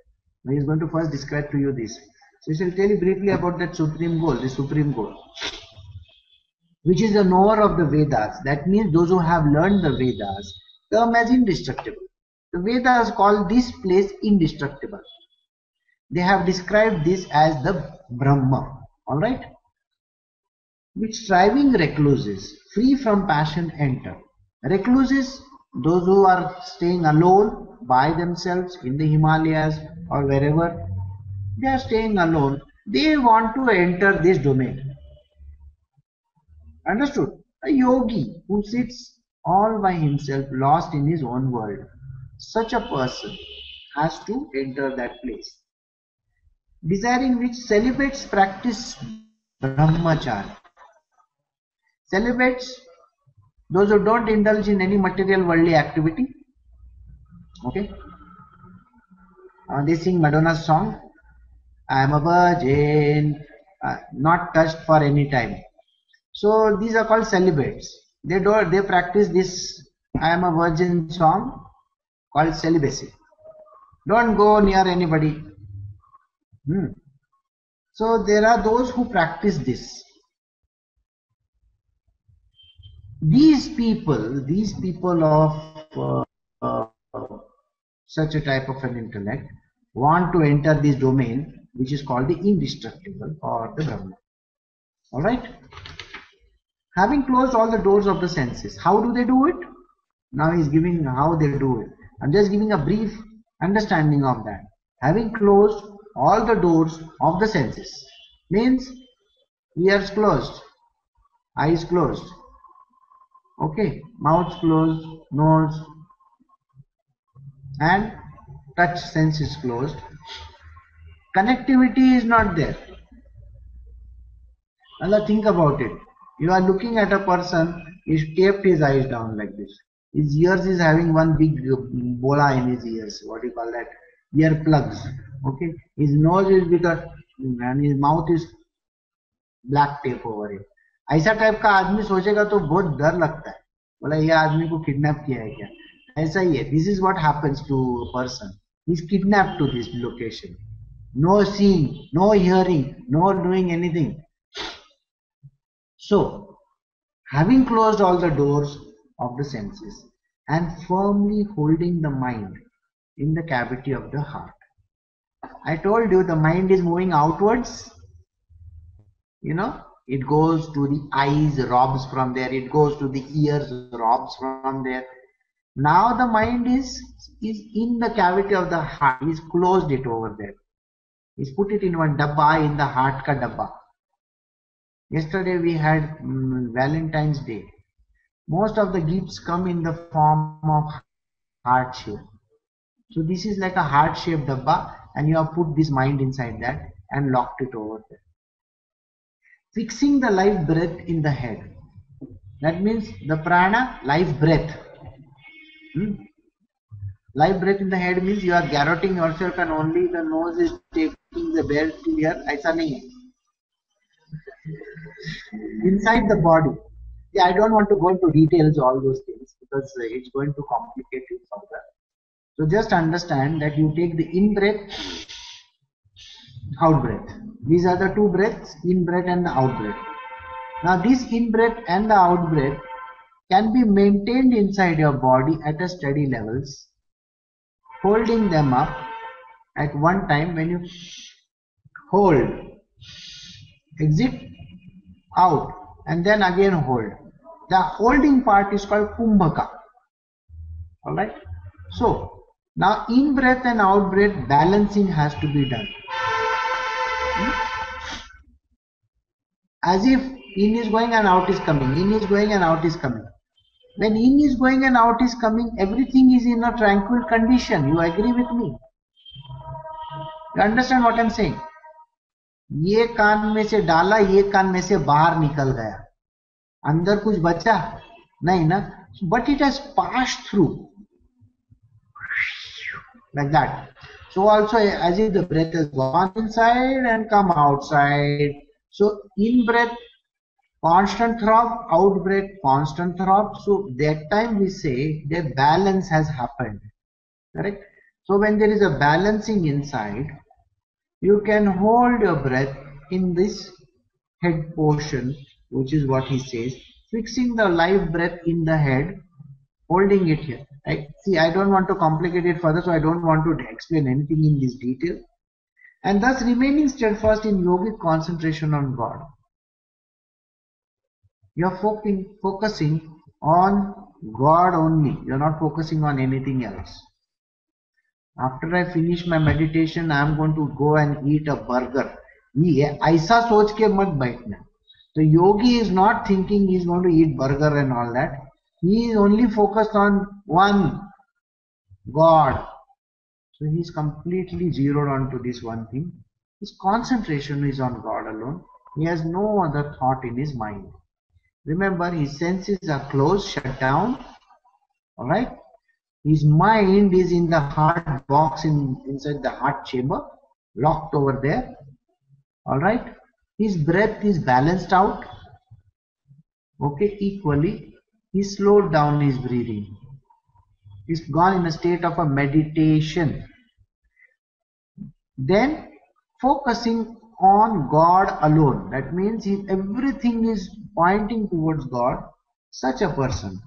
He is going to first describe to you this. So he will tell you briefly about that supreme goal, the supreme goal, which is the knower of the Vedas. That means those who have learned the Vedas term as indestructible. The Vedas call this place indestructible. They have described this as the Brahma, alright? Which striving recluses, free from passion, enter. Recluses, those who are staying alone by themselves in the Himalayas or wherever, they are staying alone. They want to enter this domain. Understood? A yogi who sits all by himself, lost in his own world. Such a person has to enter that place. Desiring which celibates practice brahmacharya. Celibates, those who don't indulge in any material worldly activity. Okay. They sing Madonna's song, I am a virgin, not touched for any time. So these are called celibates. They practice this I am a virgin song called celibacy. Don't go near anybody. So there are those who practice this. These people of such a type of an intellect want to enter this domain which is called the indestructible or the Brahma. Alright? Having closed all the doors of the senses, how do they do it? Now he is giving how they do it. I'm just giving a brief understanding of that. Having closed all the doors of the senses means ears closed, eyes closed, okay, mouth closed, nose and touch sense is closed. Connectivity is not there. Allah, think about it. You are looking at a person, he kept his eyes down like this. His ears is having one big bola in his ears. What do you call that? Ear plugs. Okay. His nose is bigger and his mouth is black tape over it. ऐसा type का आदमी सोचेगा तो बहुत डर लगता है. बोला ये आदमी को किडनैप किया है क्या? ऐसा ही है. This is what happens to a person. He is kidnapped to this location. No seeing, no hearing, no doing anything. So, having closed all the doors of the senses, and firmly holding the mind in the cavity of the heart. I told you the mind is moving outwards. You know, it goes to the eyes, robs from there. It goes to the ears, robs from there. Now the mind is in the cavity of the heart. He's closed it over there. He's put it in one dabba, in the heart ka dabba. Yesterday we had Valentine's Day. Most of the gifts come in the form of heart shape. So this is like a heart shaped dabba, and you have put this mind inside that and locked it over there. Fixing the life breath in the head. That means the prana, life breath. Life breath in the head means you are garroting yourself and only the nose is taking the breath to here. Aisa nahi hai. Inside the body. Yeah, I don't want to go into details all those things because it's going to complicate it further. So just understand that you take the in breath, out breath. These are the two breaths, in breath and the out breath. Now this in breath and the out breath can be maintained inside your body at a steady levels, holding them up at one time. When you hold, exit, out, and then again hold. The holding part is called kumbhaka. Alright? So, now in breath and out breath balancing has to be done. As if in is going and out is coming, in is going and out is coming. When in is going and out is coming, everything is in a tranquil condition. You agree with me? You understand what I am saying? ये कान में से डाला, ये कान में से बाहर निकल गया. अंदर कुछ बचा नहीं ना? But it has passed through like that. So also as if the breath has gone inside and come outside. So in breath constant throb, out breath constant throb. So that time we say the balance has happened. Correct? So when there is a balancing inside, you can hold your breath in this head portion, which is what he says, fixing the life breath in the head, holding it here. Right? See, I don't want to complicate it further, so I don't want to explain anything in this detail. And thus remaining steadfast in yogic concentration on God. You are focusing on God only. You are not focusing on anything else. After I finish my meditation, I am going to go and eat a burger. ऐसा सोच के मत बैठना. So yogi is not thinking he is going to eat burger and all that. He is only focused on one, God. So he is completely zeroed onto this one thing. His concentration is on God alone. He has no other thought in his mind. Remember, his senses are closed, shut down. Alright? His mind is in the heart box inside the heart chamber, locked over there. Alright? His breath is balanced out. Okay, equally. He slowed down his breathing. He's gone in a state of a meditation. Then focusing on God alone. That means if everything is pointing towards God, such a person,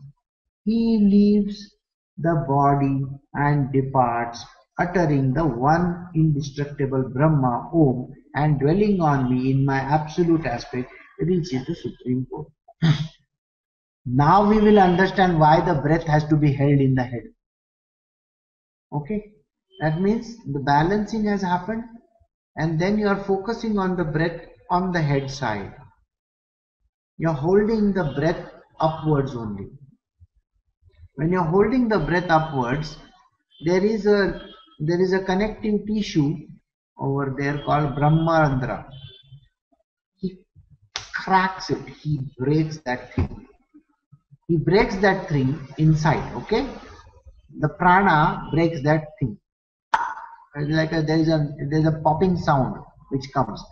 he leaves the body and departs, uttering the one indestructible Brahma, Om, and dwelling on me in my absolute aspect, reaches the Supreme Court. Now we will understand why the breath has to be held in the head. Okay? That means the balancing has happened, and then you are focusing on the breath on the head side. You are holding the breath upwards only. When you are holding the breath upwards, there is a connecting tissue over there called Brahmarandra. He cracks it. He breaks that thing. He breaks that thing inside. Okay, the prana breaks that thing. Like there is a popping sound which comes.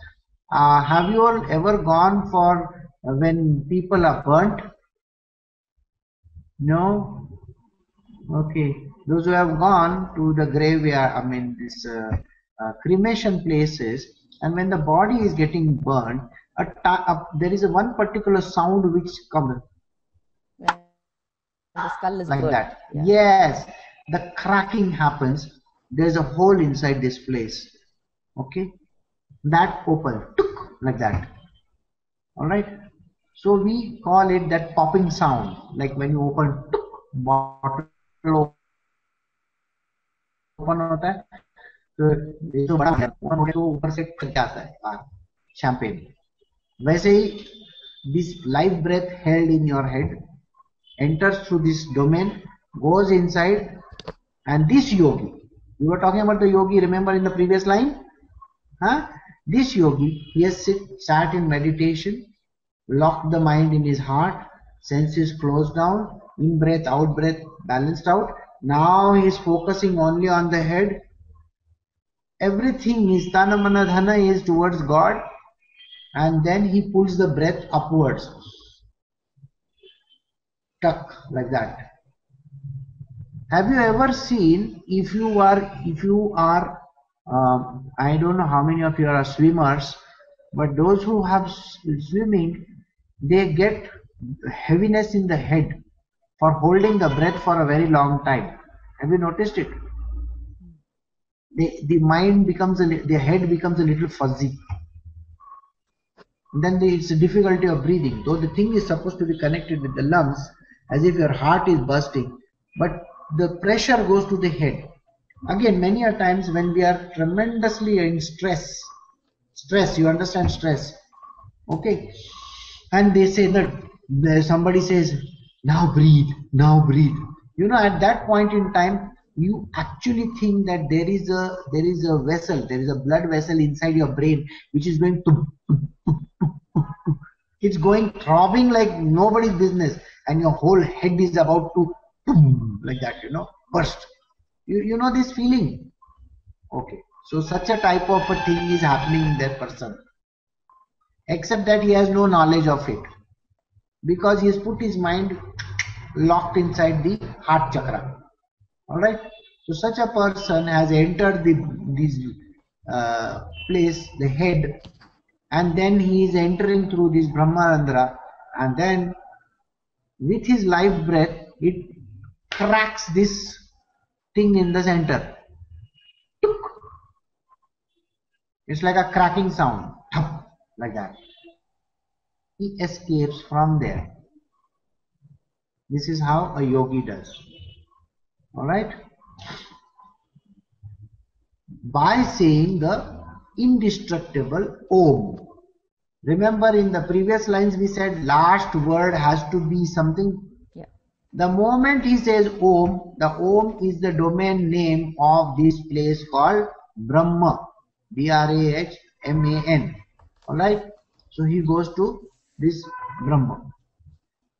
Have you all ever gone for when people are burnt? No. Okay, those who have gone to the graveyard, I mean this cremation places, and when the body is getting burned, there is one particular sound which comes. The skull is like burnt. that. Yeah. Yes, the cracking happens. There's a hole inside this place. Okay, that opens like that. All right. So we call it that popping sound, like when you open bottle open होता है तो ये तो बड़ा open हो गया तो ऊपर से क्या आता है शैंपेन. वैसे ही this life breath held in your head enters through this domain, goes inside, and this yogi, we were talking about the yogi, remember in the previous line, this yogi, he has sat in meditation, locked the mind in his heart, senses closed down, in breath, out breath, balanced out. Now he is focusing only on the head. Everything, his tana mana dhana is towards God, and then he pulls the breath upwards, tuck like that. Have you ever seen, if you are I don't know how many of you are swimmers, but those who have swimming, they get heaviness in the head for holding the breath for a very long time. Have you noticed it? The mind becomes, the head becomes a little fuzzy. Then it's a difficulty of breathing. Though the thing is supposed to be connected with the lungs, as if your heart is bursting, but the pressure goes to the head. Again, many a times when we are tremendously in stress, you understand stress, okay? And they say that, somebody says, now breathe. You know, at that point in time, you actually think that there is a vessel, there is a blood vessel inside your brain, which is going to, it's going throbbing like nobody's business, and your whole head is about to, like that, you know, burst. You know this feeling? Okay. So such a type of a thing is happening in that person. Except that he has no knowledge of it. Because he has put his mind locked inside the heart chakra. Alright? So such a person has entered this place, the head, and then he is entering through this Brahmarandra, and then with his life breath, it cracks this thing in the center. It's like a cracking sound, like that. He escapes from there. This is how a yogi does. Alright? By saying the indestructible Om. Remember in the previous lines we said last word has to be something. Yeah. The moment he says Om, the Om is the domain name of this place called Brahma. Brahman. Alright? So he goes to this Brahma.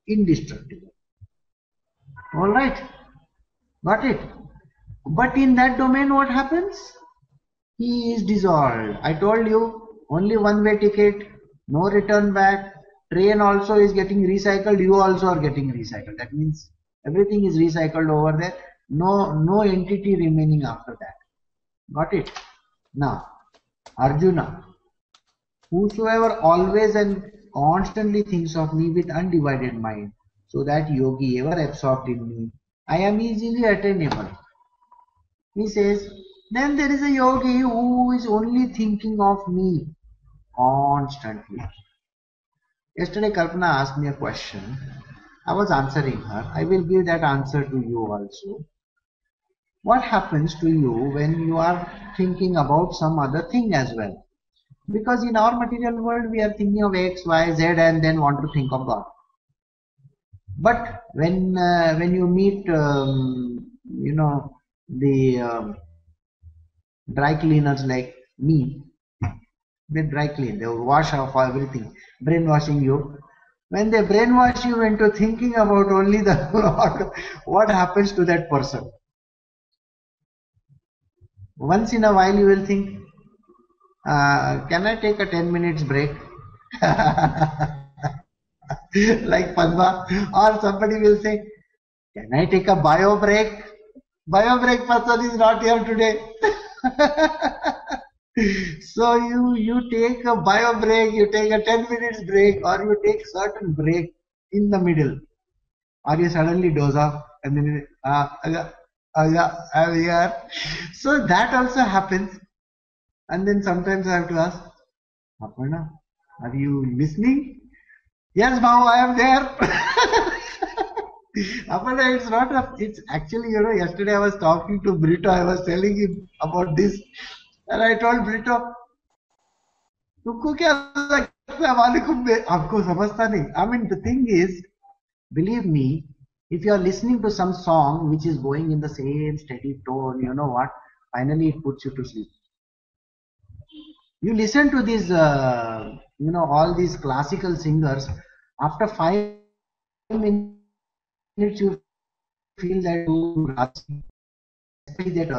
Indestructible. Alright? Got it? But in that domain what happens? He is dissolved. I told you, only one-way ticket, no return back. Train also is getting recycled, you also are getting recycled. That means everything is recycled over there. No entity remaining after that. Got it? Now, Arjuna, whosoever always and constantly thinks of me with undivided mind, so that yogi ever absorbed in me, I am easily attainable. He says, then there is a yogi who is only thinking of me constantly. Yesterday Kalpana asked me a question. I was answering her. I will give that answer to you also. What happens to you when you are thinking about some other thing as well? Because in our material world we are thinking of X, Y, Z and then want to think of God. But when you meet, you know, the dry cleaners like me, they dry clean, they wash off everything, brainwashing you. When they brainwash you into thinking about only the Lord, what happens to that person? Once in a while you will think, can I take a 10 minutes break? Like Padma, or somebody will say, can I take a bio break? Bio break person is not here today. So you take a bio break, you take a 10 minutes break, or you take certain break in the middle. or you suddenly doze off and then I'm here. So that also happens. And then sometimes I have to ask, Aparna, are you listening? Yes, Bhau, I am there. Aparna, it's not it's actually, yesterday I was talking to Brito, I was telling him about this, and I told Brito, तुमको क्या लगता है मालिकुम में आपको समझता नहीं. I mean, the thing is, believe me, if you are listening to some song which is going in the same steady tone, you know what? Finally, it puts you to sleep. You listen to these, all these classical singers. After 5 minutes, you feel that especially that,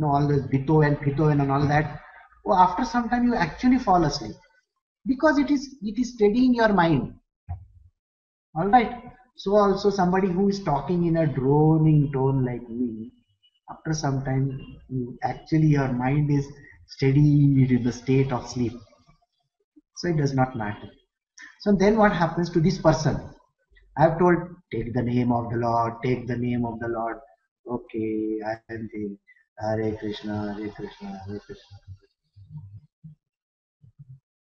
all this Beethoven and all that. Well, after some time, you actually fall asleep because it is steadying your mind. All right. So also somebody who is talking in a droning tone like me, after some time, your mind is steadied in the state of sleep. So it does not matter. So then what happens to this person? I have told, take the name of the Lord, take the name of the Lord. Okay, I am the Hare Krishna, Hare Krishna, Hare Krishna.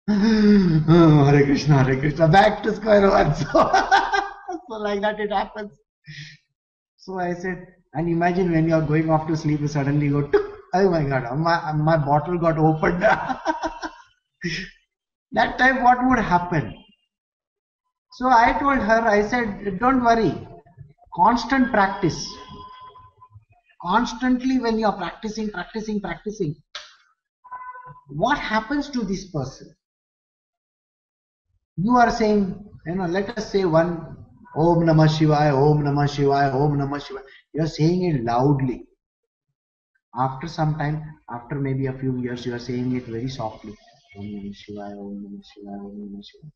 Hare Krishna, Hare Krishna, back to square one. So like that it happens. So I said, and imagine when you are going off to sleep, you suddenly go, oh my God, my bottle got opened. That time what would happen? So I told her, I said, don't worry, constant practice. Constantly when you are practicing, what happens to this person? You are saying, let us say one, Om Namah Shivaya, Om Namah Shivaya, Om Namah Shivaya. You are saying it loudly. After some time, after maybe a few years, you are saying it very softly. Om Namah Shivaya, Om Namah Shivaya, Om Namah Shivaya.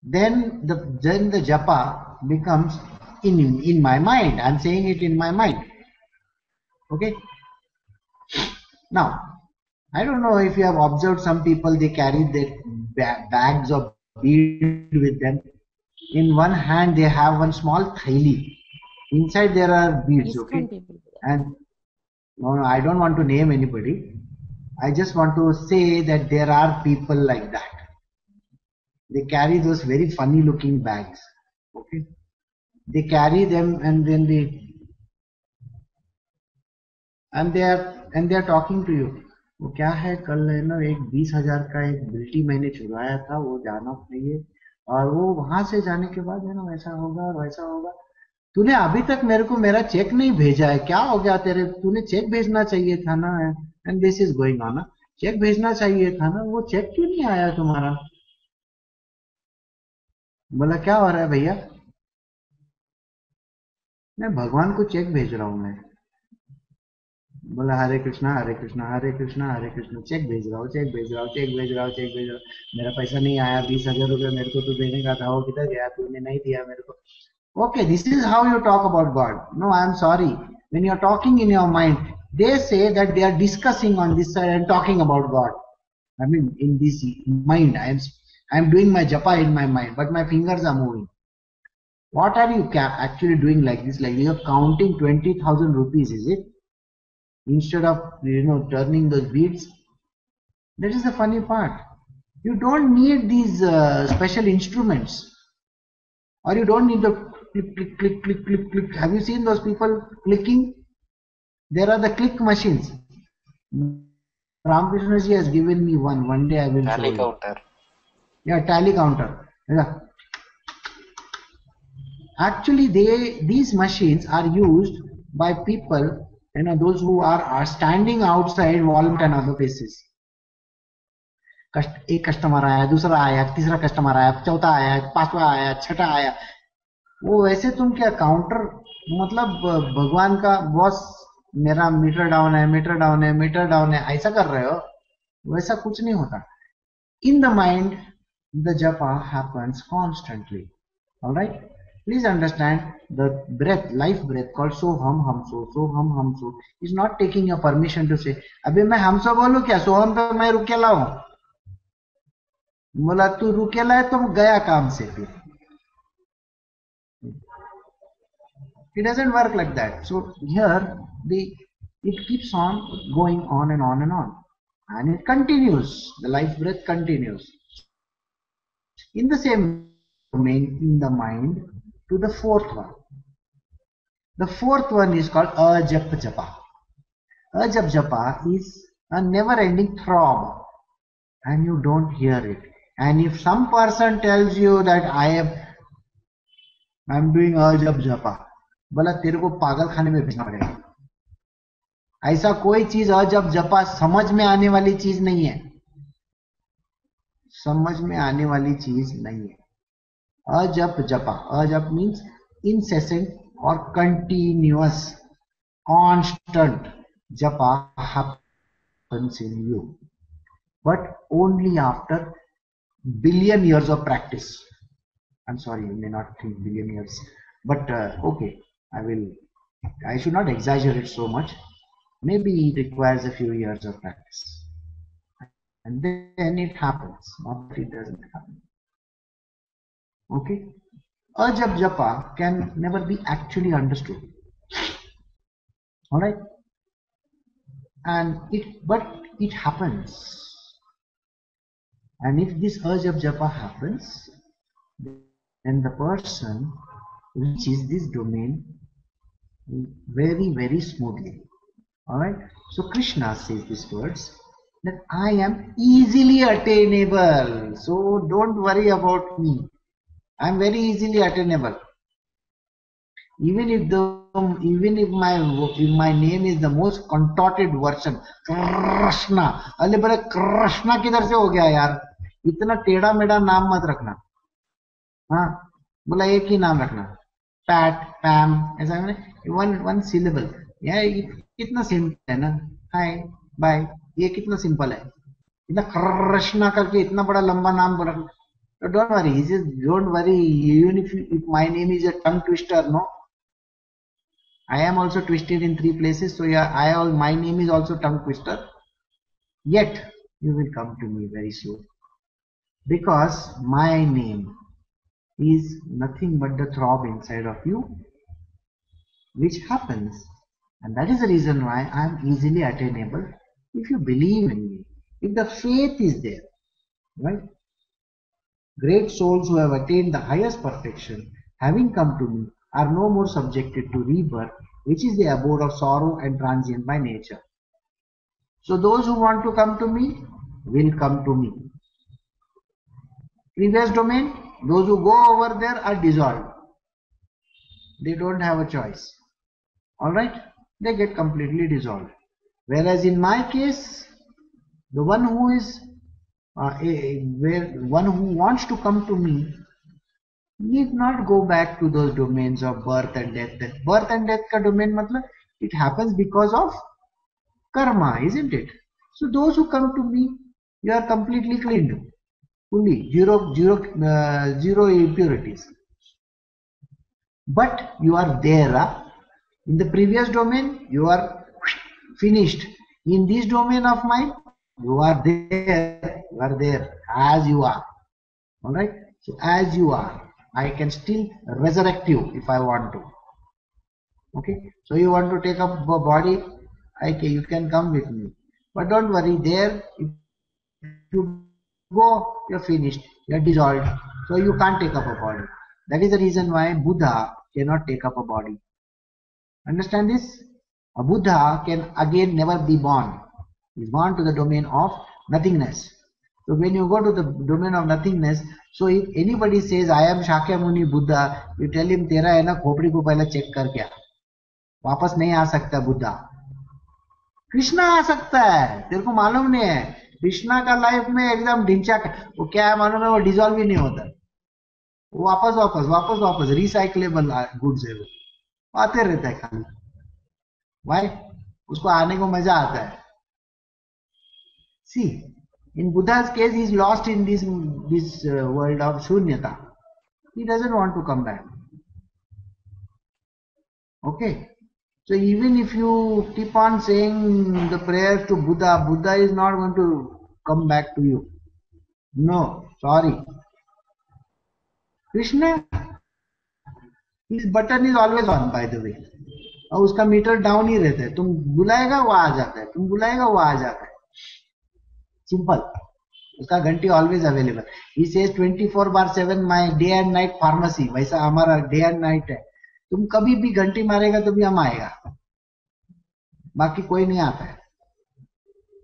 Then the japa becomes in my mind. I am saying it in my mind. Okay. Now, I don't know if you have observed some people, they carry their bags of beads with them. In one hand, they have one small thaili. Inside there are beads. Okay. And no, I don't want to name anybody. I just want to say that there are people like that. They carry those very funny looking bags. Okay. They carry them and then they are talking to you. वो क्या है, कल है ना एक 20,000 का एक बिल्टी मैंने चुराया था, वो जाना चाहिए और वो वहां से जाने के बाद है ना वैसा होगा और वैसा होगा. तूने अभी तक मेरे को मेरा चेक नहीं भेजा है, क्या हो गया तेरे, तूने चेक भेजना चाहिए था ना. And this is going on. Cheque भेजना चाहिए था ना, वो चेक क्यों नहीं आया तुम्हारा. बोला क्या हो रहा है भैया. मैं भगवान को चेक भेज रहा हूं. मैं बोला हरे कृष्णा हरे कृष्णा हरे कृष्णा हरे कृष्णा, चेक भेज रहा हूँ, चेक भेज रहा हूँ, चेक भेज रहा हूँ, चेक भेज रहा हूँ. मेरा पैसा नहीं आया, 20,000 रुपये मेरे को तो देने का था, वो किधर गया, तूने नहीं दिया मेरे को. Okay, this is how you talk about God. No, I am sorry. When you are talking in your mind, they say that they are discussing on this side and talking about God. I mean, in this mind, I am doing my japa in my mind, but my fingers are moving. What are you actually doing like this? Like you are counting 20,000 rupees, is it? Instead of turning those beads. That is the funny part. You don't need these special instruments, or you don't need the click, click, click, click, click, click. Have you seen those people clicking? There are the click machines. Ramakrishna ji has given me one. One day I will show you. Tally counter. Yeah, tally counter. Yeah. Actually, these machines are used by people, those who are standing outside Walmart and other places. एक customer आया, दूसरा आया, तीसरा customer आया, चौथा आया, पांचवा आया, छठा आया. वो वैसे तुम क्या काउंटर, मतलब भगवान का बॉस, मेरा मीटर डाउन है, मीटर डाउन है, मीटर डाउन है, ऐसा कर रहे हो. वैसा कुछ नहीं होता. In the mind, the japa happens constantly. All right. Please understand, the breath, life breath called soham hamso is not taking your permission to say, अबे मैं हमसो बोलूं क्या, सोहम पे मैं रुकेला हूं. बोला तू रुकेला है तो गया काम से. फिर It doesn't work like that. So here it keeps on going on and on and on. And it continues. The life breath continues. In the same domain in the mind to the fourth one. The fourth one is called Ajap Japa. Ajap Japa is a never-ending throb, and you don't hear it. And if some person tells you that I'm doing Ajap Japa, बोला तेरे को पागल खाने में भेजना पड़ेगा. ऐसा कोई चीज अजप जपा समझ में आने वाली चीज नहीं है. समझ में आने वाली चीज नहीं है. Ajap japa. Ajap means incessant or continuous, constant japa happens in you, but only after billion years of practice. I'm sorry, you may not think billion years, but okay, I should not exaggerate so much. Maybe it requires a few years of practice, and then it happens. Not that it doesn't happen. Okay, Ajap japa can never be actually understood. All right, but it happens. And if this Ajap japa happens, then the person reaches this domain very, very smoothly. All right. So Krishna says these words that I am easily attainable. So don't worry about me. I am very easily attainable. Even if my name is the most contorted version, Krishna. अरे बड़े कृष्णा किधर से हो गया यार? इतना टेढ़ा मेढ़ा नाम मत रखना. हाँ, बोला एक ही नाम रखना. पैट, पैम, ऐसा वन सिलेबल. यार कितना सिंपल है ना. हाय, बाय, ये कितना सिंपल है. इतना कृष्णा करके इतना बड़ा लंबा नाम बोला. So don't worry. Don't worry. Even if my name is a tongue twister, no. I am also twisted in 3 places. So yeah, my name is also tongue twister. Yet you will come to me very soon, because my name is nothing but the throb inside of you, which happens, and that is the reason why I am easily attainable. If you believe in me, if the faith is there, right? Great souls who have attained the highest perfection, having come to me, are no more subjected to rebirth, which is the abode of sorrow and transient by nature. So those who want to come to me will come to me. Previous domain, those who go over there are dissolved. They don't have a choice. Alright? They get completely dissolved. Whereas in my case, the one who is one who wants to come to me need not go back to those domains of birth and death. Birth and death ka domain matlab it happens because of karma, isn't it? So those who come to me, you are completely cleaned, fully zero impurities. But you are there. In the previous domain, you are finished. In this domain of mine, you are there. You are there as you are. All right. So as you are, I can still resurrect you if I want to. Okay. So you want to take up a body? Okay, you can come with me. But don't worry. There, if you go, you're finished. You're dissolved. So you can't take up a body. That is the reason why Buddha cannot take up a body. Understand this? A Buddha can again never be born. He's born to the domain of nothingness. So when you go to the domain of nothingness, so if anybody says, I am Shakyamuni Buddha, you tell him, तेरा है ना खोपड़ी को पहले check कर क्या, वापस नहीं आ सकता बुद्धा. कृष्णा आ सकता है, तेरे को मालूम नहीं है. कृष्णा का लाइफ में एकदम ढिंचा, वो क्या है मालूम है, वो डिजॉल्व ही नहीं होता. वो वापस रिसाइक्लेबल गुड्स है, वो आते रहता है खाली. वाई? उसको आने को मजा आता है. See, in Buddha's case, he is lost in this world of shunyata. He doesn't want to come back. Okay. So even if you keep on saying the prayers to Buddha, Buddha is not going to come back to you. No, sorry. Krishna, His button is always on, by the way. और उसका meter down ही रहता है. तुम बुलाएगा वो आ जाता है, तुम बुलाएगा वो आ जाता है. सिंपल. उसका घंटी always available. He says 24/7 my day and night pharmacy. वैसा हमारा day and night है. तुम कभी भी घंटी मारेगा तो भी हम आएगा, बाकी कोई नहीं आता है.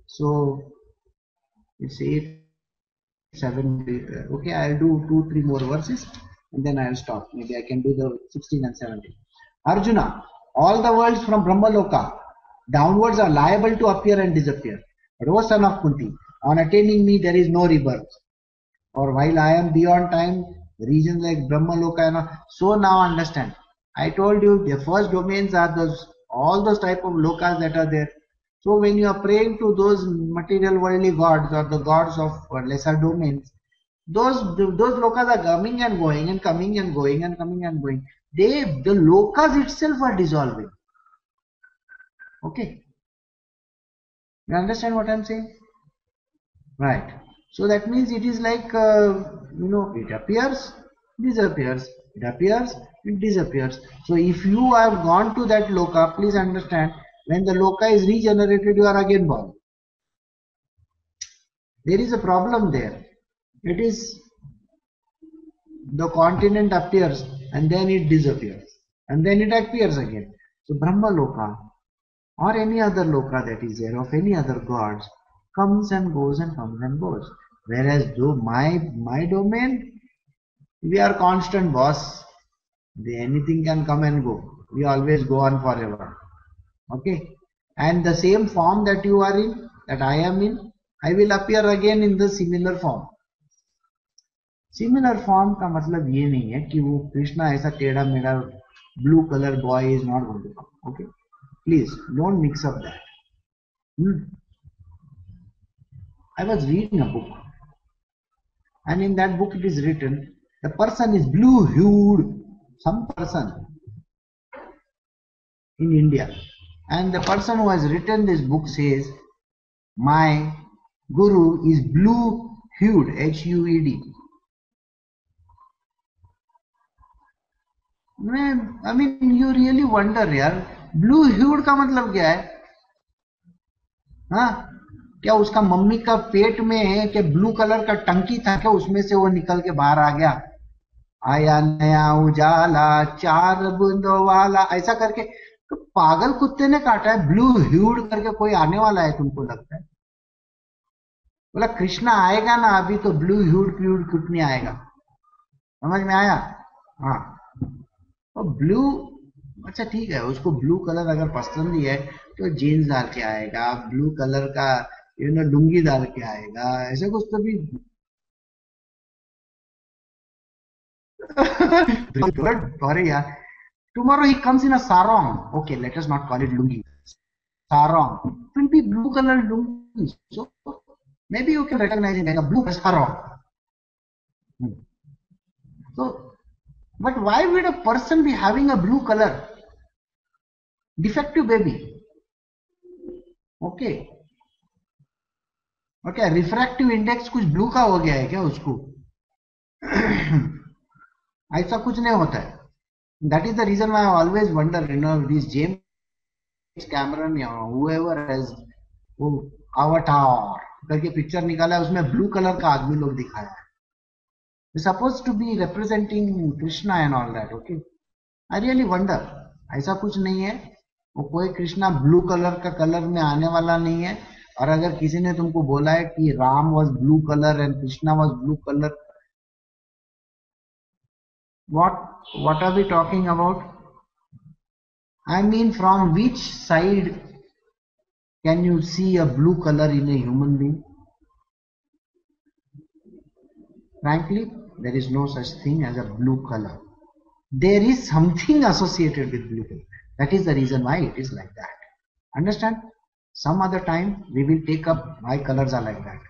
So it's 8, 7. Okay, I'll do 2-3 more verses and then I'll stop. Maybe I can do the 16 and 17. Arjuna, all the worlds from Brahmaloka downwards are liable to appear and disappear. But O son of Kunti, on attaining me there is no rebirth. Or while I am beyond time, regions like Brahmaloka and all. So now understand. I told you the first domains are all those type of lokas that are there. So when you are praying to those material worldly gods or the gods of lesser domains, those lokas are coming and going and coming and going and coming and going. The lokas itself are dissolving. Okay. You understand what I am saying? Right. So that means it is like, it appears, disappears, it appears, it disappears. So if you have gone to that loka, please understand, when the loka is regenerated, you are again born. There is a problem there. It is the continent appears and then it disappears and then it appears again. So Brahma Loka or any other loka that is there of any other gods comes and goes and comes and goes. Whereas though my domain, we are constant, boss. Anything can come and go. We always go on forever. Okay. And the same form that you are in, that I am in, I will appear again in the similar form. Similar form का मतलब ये नहीं है कि वो कृष्णा ऐसा टेढ़ा मेढ़ा blue color boy is not going to come. Okay. Please don't mix up that. I was reading a book, and in that book it is written, the person is blue-hued, some person in India, and the person who has written this book says, my guru is blue-hued, H-U-E-D. I mean, you really wonder, यार, blue-hued का मतलब क्या है? हाँ? क्या उसका mummy का पेट में है कि ब्लू कलर का टंकी था क्या, उसमें से वो निकल के बाहर आ गया, आया नया उजाला 4 बूंदों वाला, ऐसा करके? तो पागल कुत्ते ने काटा है, ब्लू ह्यूड करके कोई आने वाला है तुमको लगता है? बोला कृष्णा आएगा ना अभी तो ब्लू ह्यूड प्यूड कुछ नहीं आएगा. समझ में आया? हाँ. और ब्लू, अच्छा ठीक है, उसको ब्लू कलर अगर पसंद ही है तो जीन्स डाल के आएगा, ब्लू कलर का लुंगी डाल के आएगा, ऐसे कुछ तो भी. अरे यार, tomorrow he comes in a sarong. Okay, let us not call it lungi. Sarong. It will be blue color lungi. So maybe you can recognize him like a blue sarong. So, but why would a person be having a blue color? Defective baby. Okay. Okay, refractive index कुछ blue का हो गया है क्या उसको? ऐसा कुछ नहीं होता है. That is the reason why I always wonder, this James Cameron or whoever has Avatar करके पिक्चर निकाला है, उसमें ब्लू कलर का आदमी लोग दिखाया है. It's supposed to be representing Krishna and all that. Okay, I really wonder. ऐसा कुछ नहीं है, वो कोई कृष्णा ब्लू कलर का कलर में आने वाला नहीं है. और अगर किसी ने तुमको बोला है कि Ram was blue colour and Krishna was blue colour, what are we talking about? I mean, from which side can you see a blue color in a human being? Frankly, there is no such thing as a blue color. There is something associated with blue color. That is the reason why it is like that. Understand? Some other time we will take up why colors are like that.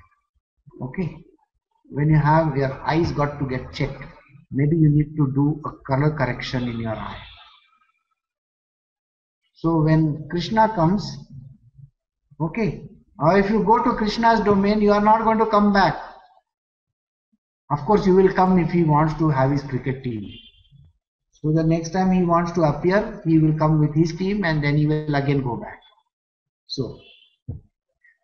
Okay? When you have your eyes got to get checked, maybe you need to do a color correction in your eye. So when Krishna comes, okay, or if you go to Krishna's domain, you are not going to come back. Of course, you will come if he wants to have his cricket team. So the next time he wants to appear, he will come with his team and then he will again go back. So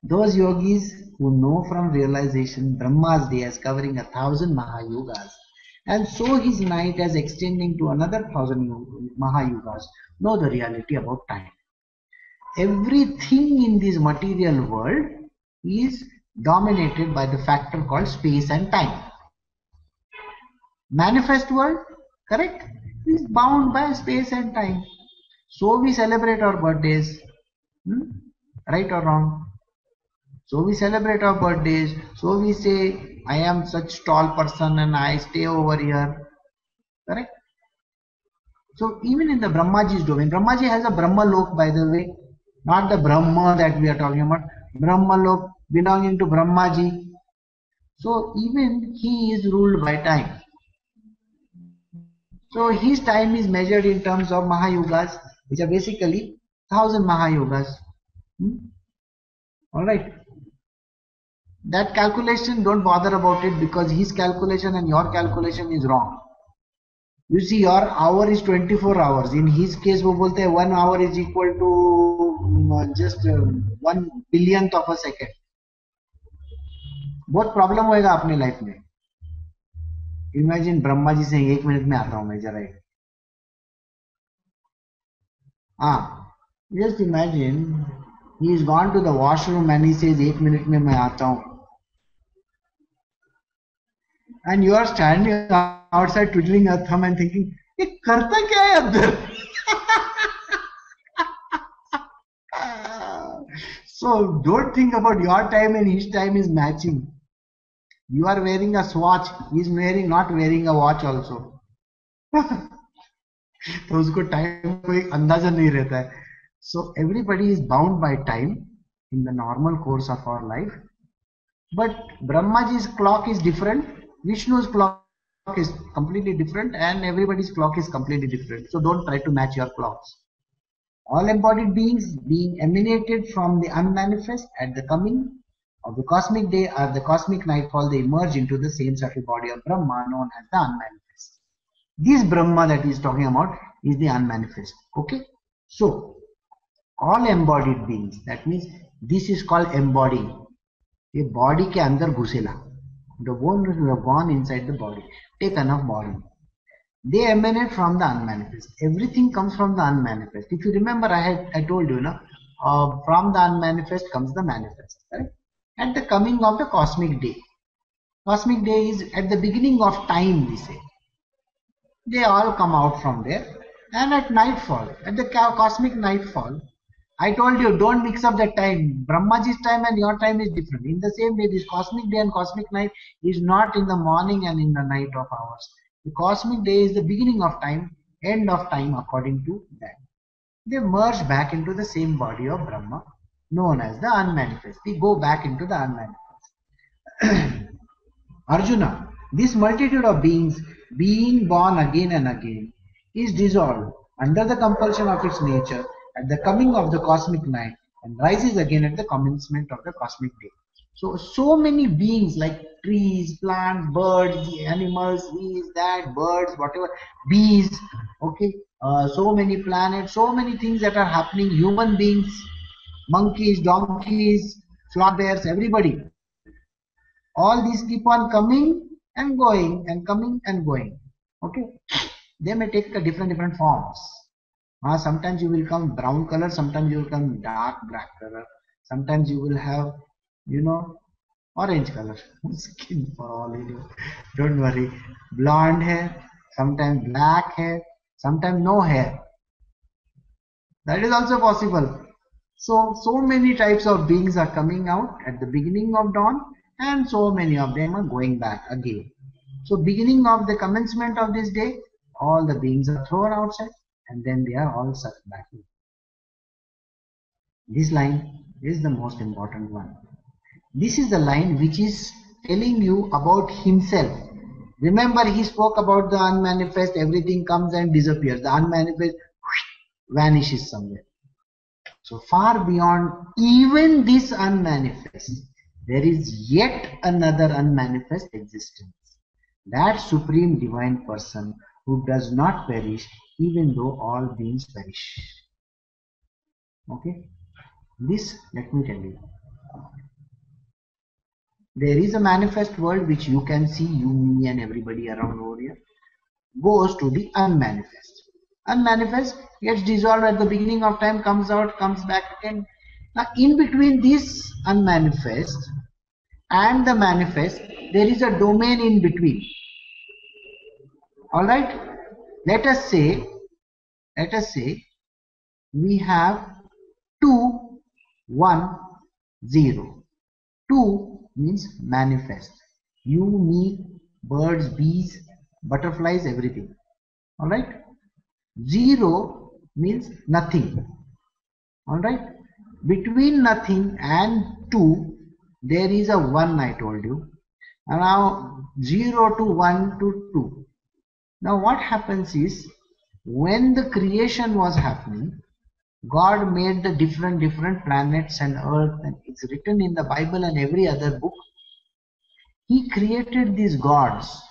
those yogis who know from realization Brahma's day as covering 1,000 Mahayugas and so his night as extending to another 1,000 Mahayugas know the reality about time. Everything in this material world is dominated by the factor called space and time. Manifest world, correct, is bound by space and time. So we celebrate our birthdays, right or wrong? So we celebrate our birthdays. So we say, I am such tall person and I stay over here, correct? So even in the Brahmaji's domain, Brahmaji has a Brahma Lok, by the way, not the Brahma that we are talking about, Brahma Lok belonging to Brahmaji. So even he is ruled by time. So his time is measured in terms of Mahayugas, which are basically 1,000 Mahayugas. Alright. That calculation, don't bother about it because his calculation and your calculation is wrong. You see, your hour is 24 hours. In his case, वो बोलते हैं 1 hour is equal to just 1 billionth of a second. बहुत problem होएगा अपने life में. Imagine Brahma ji से 1 minute में आता हूँ मैं जरा. Just imagine he is gone to the washroom and he says 1 minute में मैं आता हूँ. And you are standing outside twiddling your thumb and thinking, ये करता क्या है अंदर? So don't think about your time and his time is matching. You are wearing a swatch, he is not wearing a watch also. तो उसको time कोई अंदाजा नहीं रहता है. So everybody is bound by time in the normal course of our life. But Brahmaji's clock is different. Vishnu's clock is completely different and everybody's clock is completely different. So don't try to match your clocks. All embodied beings being emanated from the unmanifest at the coming of the cosmic day or the cosmic nightfall, they emerge into the same subtle body of Brahma known as the unmanifest. This Brahma that he is talking about is the unmanifest. Okay. So all embodied beings, that means this is called embodying. A body के अंदर घुसेला. The bones were born inside the body. Take enough body. They emanate from the unmanifest. Everything comes from the unmanifest. If you remember, I told you, from the unmanifest comes the manifest. Right? At the coming of the cosmic day. Cosmic day is at the beginning of time, we say. They all come out from there. And at nightfall, at the cosmic nightfall, I told you, don't mix up the time. Brahmaji's time and your time is different. In the same way, this cosmic day and cosmic night is not in the morning and in the night of ours. The cosmic day is the beginning of time, end of time according to that. They merge back into the same body of Brahma, known as the unmanifest. We go back into the unmanifest. Arjuna, this multitude of beings being born again and again is dissolved under the compulsion of its nature at the coming of the cosmic night and rises again at the commencement of the cosmic day. So many beings like trees, plants, birds, animals, these, that, birds, whatever, bees, okay, so many planets, so many things that are happening, human beings, monkeys, donkeys, flock bears, everybody. All these keep on coming and going and coming and going. Okay, they may take different forms. Sometimes you will come brown color, sometimes you will come dark black color, sometimes you will have, orange color skin for all you know. Don't worry. Blonde hair, sometimes black hair, sometimes no hair. That is also possible. So many types of beings are coming out at the beginning of dawn and so many of them are going back again. So beginning of the commencement of this day, all the beings are thrown outside and then they are all sucked back in. This line is the most important one. This is the line which is telling you about himself. Remember, he spoke about the unmanifest, everything comes and disappears. The unmanifest vanishes somewhere. So far beyond even this unmanifest, there is yet another unmanifest existence. That supreme divine person who does not perish even though all beings perish. Okay, this let me tell you. There is a manifest world which you can see, you, me and everybody around over here, goes to the unmanifest. Unmanifest gets dissolved at the beginning of time, comes out, comes back again. Now in between this unmanifest and the manifest, there is a domain in between. Alright? Let us say we have 2, 1, 0. 2 means manifest. You, me, birds, bees, butterflies, everything. Alright? 0 means nothing. Alright? Between nothing and 2, there is a 1, I told you. And now 0 to 1 to 2. Now what happens is, when the creation was happening, God made the different planets and earth, and it's written in the Bible and every other book. He created these gods.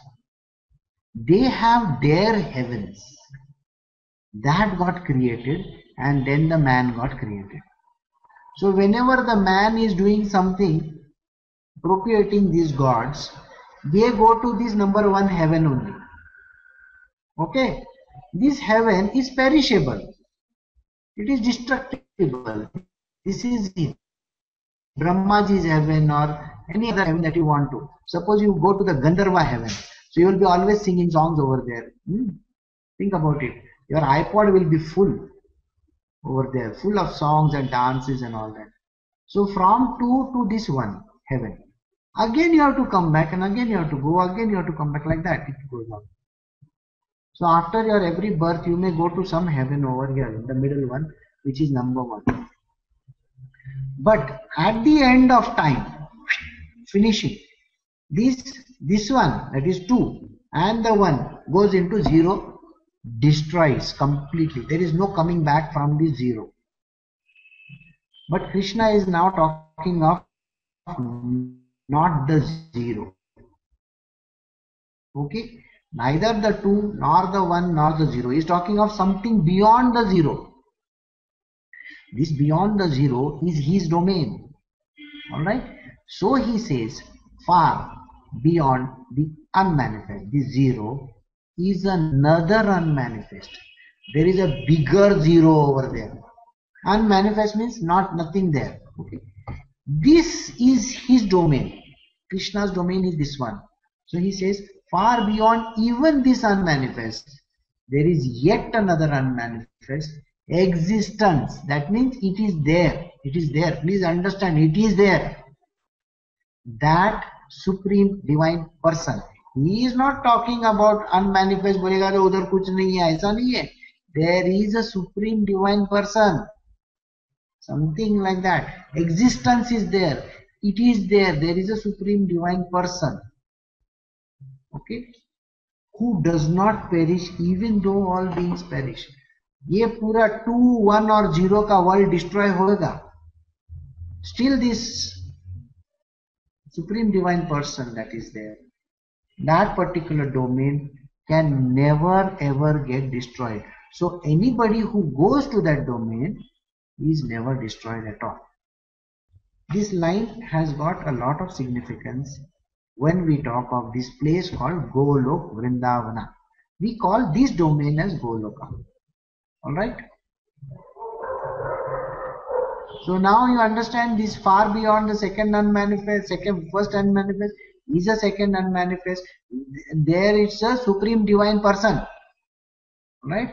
They have their heavens. That got created, and then the man got created. So whenever the man is doing something, appropriating these gods, they go to this number 1 heaven only. Okay? This heaven is perishable. It is destructible. This is it. Brahmaji's heaven or any other heaven that you want to. Suppose you go to the Gandharva heaven. So you will be always singing songs over there. Think about it. Your iPod will be full over there. Full of songs and dances and all that. So from 2 to this 1 heaven. Again you have to come back, and again you have to go. Again you have to come back, like that. It goes on. So after your every birth, you may go to some heaven over here in the middle one, which is number 1. But at the end of time, finishing, this one, that is 2, and the 1 goes into 0, destroys completely. There is no coming back from the 0. But Krishna is now talking of not the 0. Okay? Neither the 2, nor the 1, nor the 0. He is talking of something beyond the 0. This beyond the 0 is his domain. Alright? So he says, far beyond the unmanifest. The 0 is another unmanifest. There is a bigger 0 over there. Unmanifest means nothing there. Okay? This is his domain. Krishna's domain is this one. So he says, far beyond even this unmanifest, there is yet another unmanifest existence. That means it is there. It is there. Please understand, it is there. That supreme divine person. He is not talking about unmanifest. बोलेगा तो उधर कुछ नहीं है, ऐसा नहीं है. There is a supreme divine person. Something like that. Existence is there. It is there. There is a supreme divine person. Okay, who does not perish even though all beings perish. ये पूरा 2, 1 और 0 का world destroy होगा. Still this supreme divine person that is there, that particular domain can never ever get destroyed. So anybody who goes to that domain is never destroyed at all. This line has got a lot of significance when we talk of this place called Golok Vrindavana. We call this domain as Goloka. Alright? So now you understand this far beyond the second unmanifest, first unmanifest is a second unmanifest. There it's a supreme divine person. Right?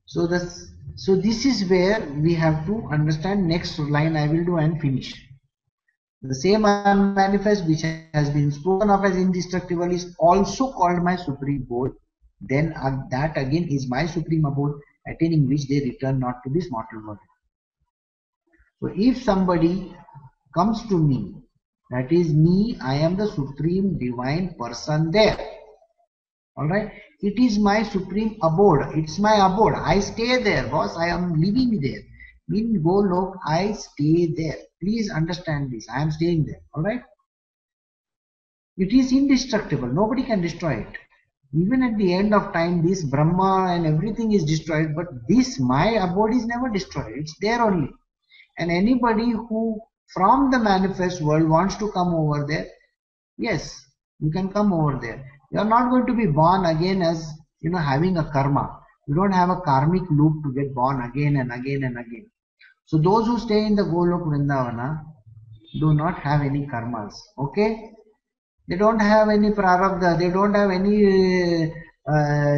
So this is where we have to understand. Next line I will do and finish. The same unmanifest which has been spoken of as indestructible is also called my supreme abode. Then that again is my supreme abode, attaining which they return not to this mortal world. So if somebody comes to me, that is me, I am the supreme divine person there. Alright? It is my supreme abode. It's my abode. I stay there, boss. I am living there. In Golok, I stay there. Please understand this. I am staying there. Alright? It is indestructible. Nobody can destroy it. Even at the end of time, this Brahma and everything is destroyed, but this, my abode, is never destroyed. It's there only. And anybody who from the manifest world wants to come over there, yes, you can come over there. You are not going to be born again as, having a karma. You don't have a karmic loop to get born again and again and again. So those who stay in the Golok Vrindavana do not have any karmas. Okay? They don't have any prarabdha. They don't have any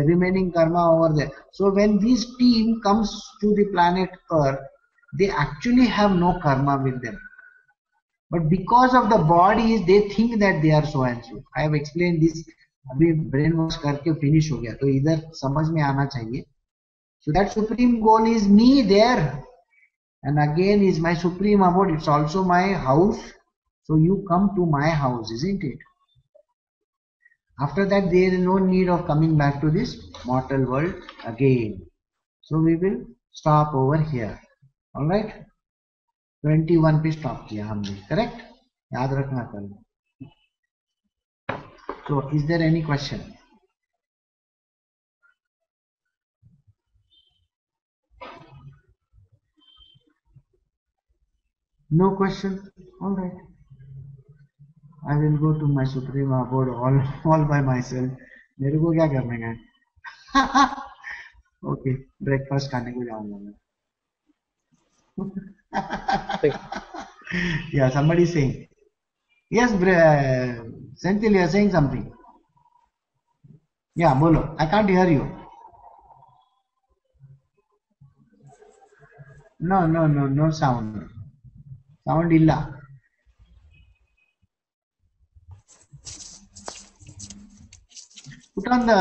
remaining karma over there. So when this team comes to the planet Earth, they actually have no karma with them. But because of the bodies, they think that they are so and so. I have explained this. अभी brain wash करके finish हो गया, तो इधर समझ में आना चाहिए. So that supreme goal is me there, and again is my supreme abode. It's also my house. So you come to my house, isn't it? After that, there is no need of coming back to this mortal world again. So we will stop over here. All right? 21 पे stop किया हमने, correct? याद रखना कल. So, is there any question? No question? All right. I will go to my supreme abode all by myself. मेरे को क्या करने का है? Okay, breakfast खाने को जाऊंगा मैं. Yeah, somebody is saying. Yes, Senthil, you are saying something. Yeah, bolo. I can't hear you. No sound. Sound illa. Put on the.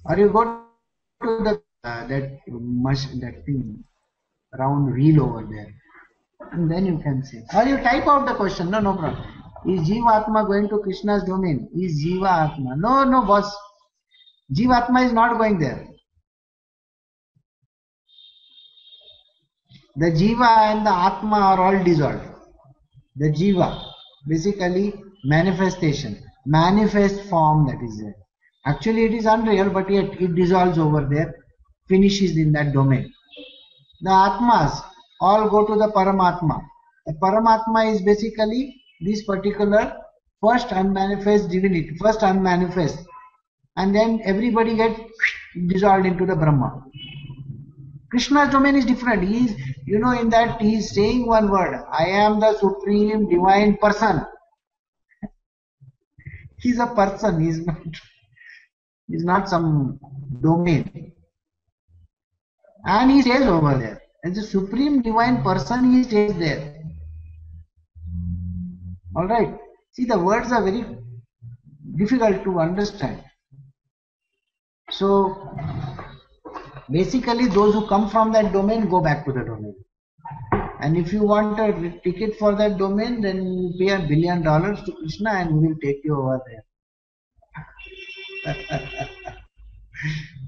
Or you go to the that thing, round wheel over there, and then you can say. Or you type out the question. No problem. Is Jiva Atma going to Krishna's domain? Is Jiva Atma? No, boss. Jiva Atma is not going there. The Jiva and the Atma are all dissolved. The Jiva, basically manifestation, manifest form that is there. Actually it is unreal, but yet it dissolves over there, finishes in that domain. The Atmas all go to the Paramatma. The Paramatma is basically this particular first unmanifest divinity, first unmanifest, and then everybody gets dissolved into the Brahma. Krishna's domain is different. He is, in that he is saying one word, I am the supreme divine person. He is a person, he is not some domain. And he stays over there. As a supreme divine person, he stays there. Alright. See, the words are very difficult to understand. So, basically those who come from that domain go back to the domain. And if you want a ticket for that domain, then you pay $1 billion to Krishna and he will take you over there.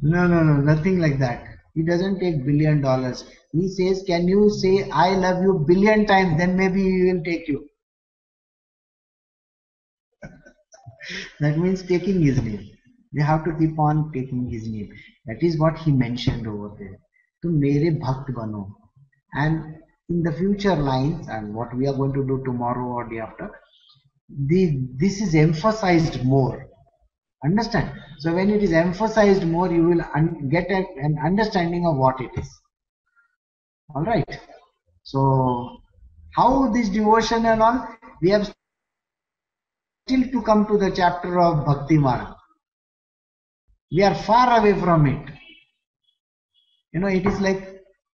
No, nothing like that. He doesn't take $1 billion. He says, can you say I love you 1 billion times, then maybe he will take you. That means taking his name. We have to keep on taking his name. That is what he mentioned over there. To mere bhakt bano. And in the future lines, and what we are going to do tomorrow or day after, this is emphasized more. Understand? So when it is emphasized more, you will get an understanding of what it is. Alright. So how this devotion and all, we have still to come to the chapter of Bhakti Marg. We are far away from it. It is like,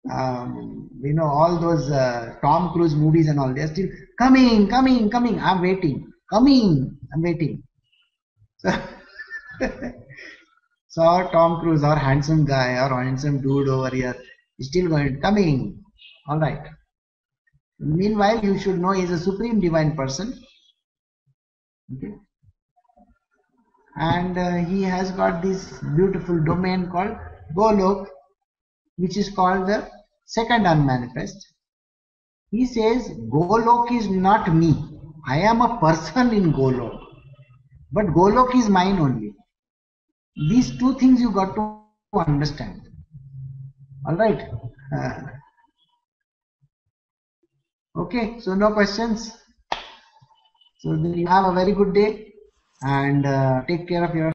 all those Tom Cruise movies and all, they are still coming. I'm waiting. I'm waiting. So Tom Cruise, our handsome guy, our handsome dude over here, is still coming. Alright. Meanwhile, you should know he is a supreme divine person. Okay. And he has got this beautiful domain called Golok, which is called the second unmanifest. He says Golok is not me. I am a person in Golok. but Golok is mine only. These two things you got to understand. All right. Okay, so no questions. So then you have a very good day and take care of yourself.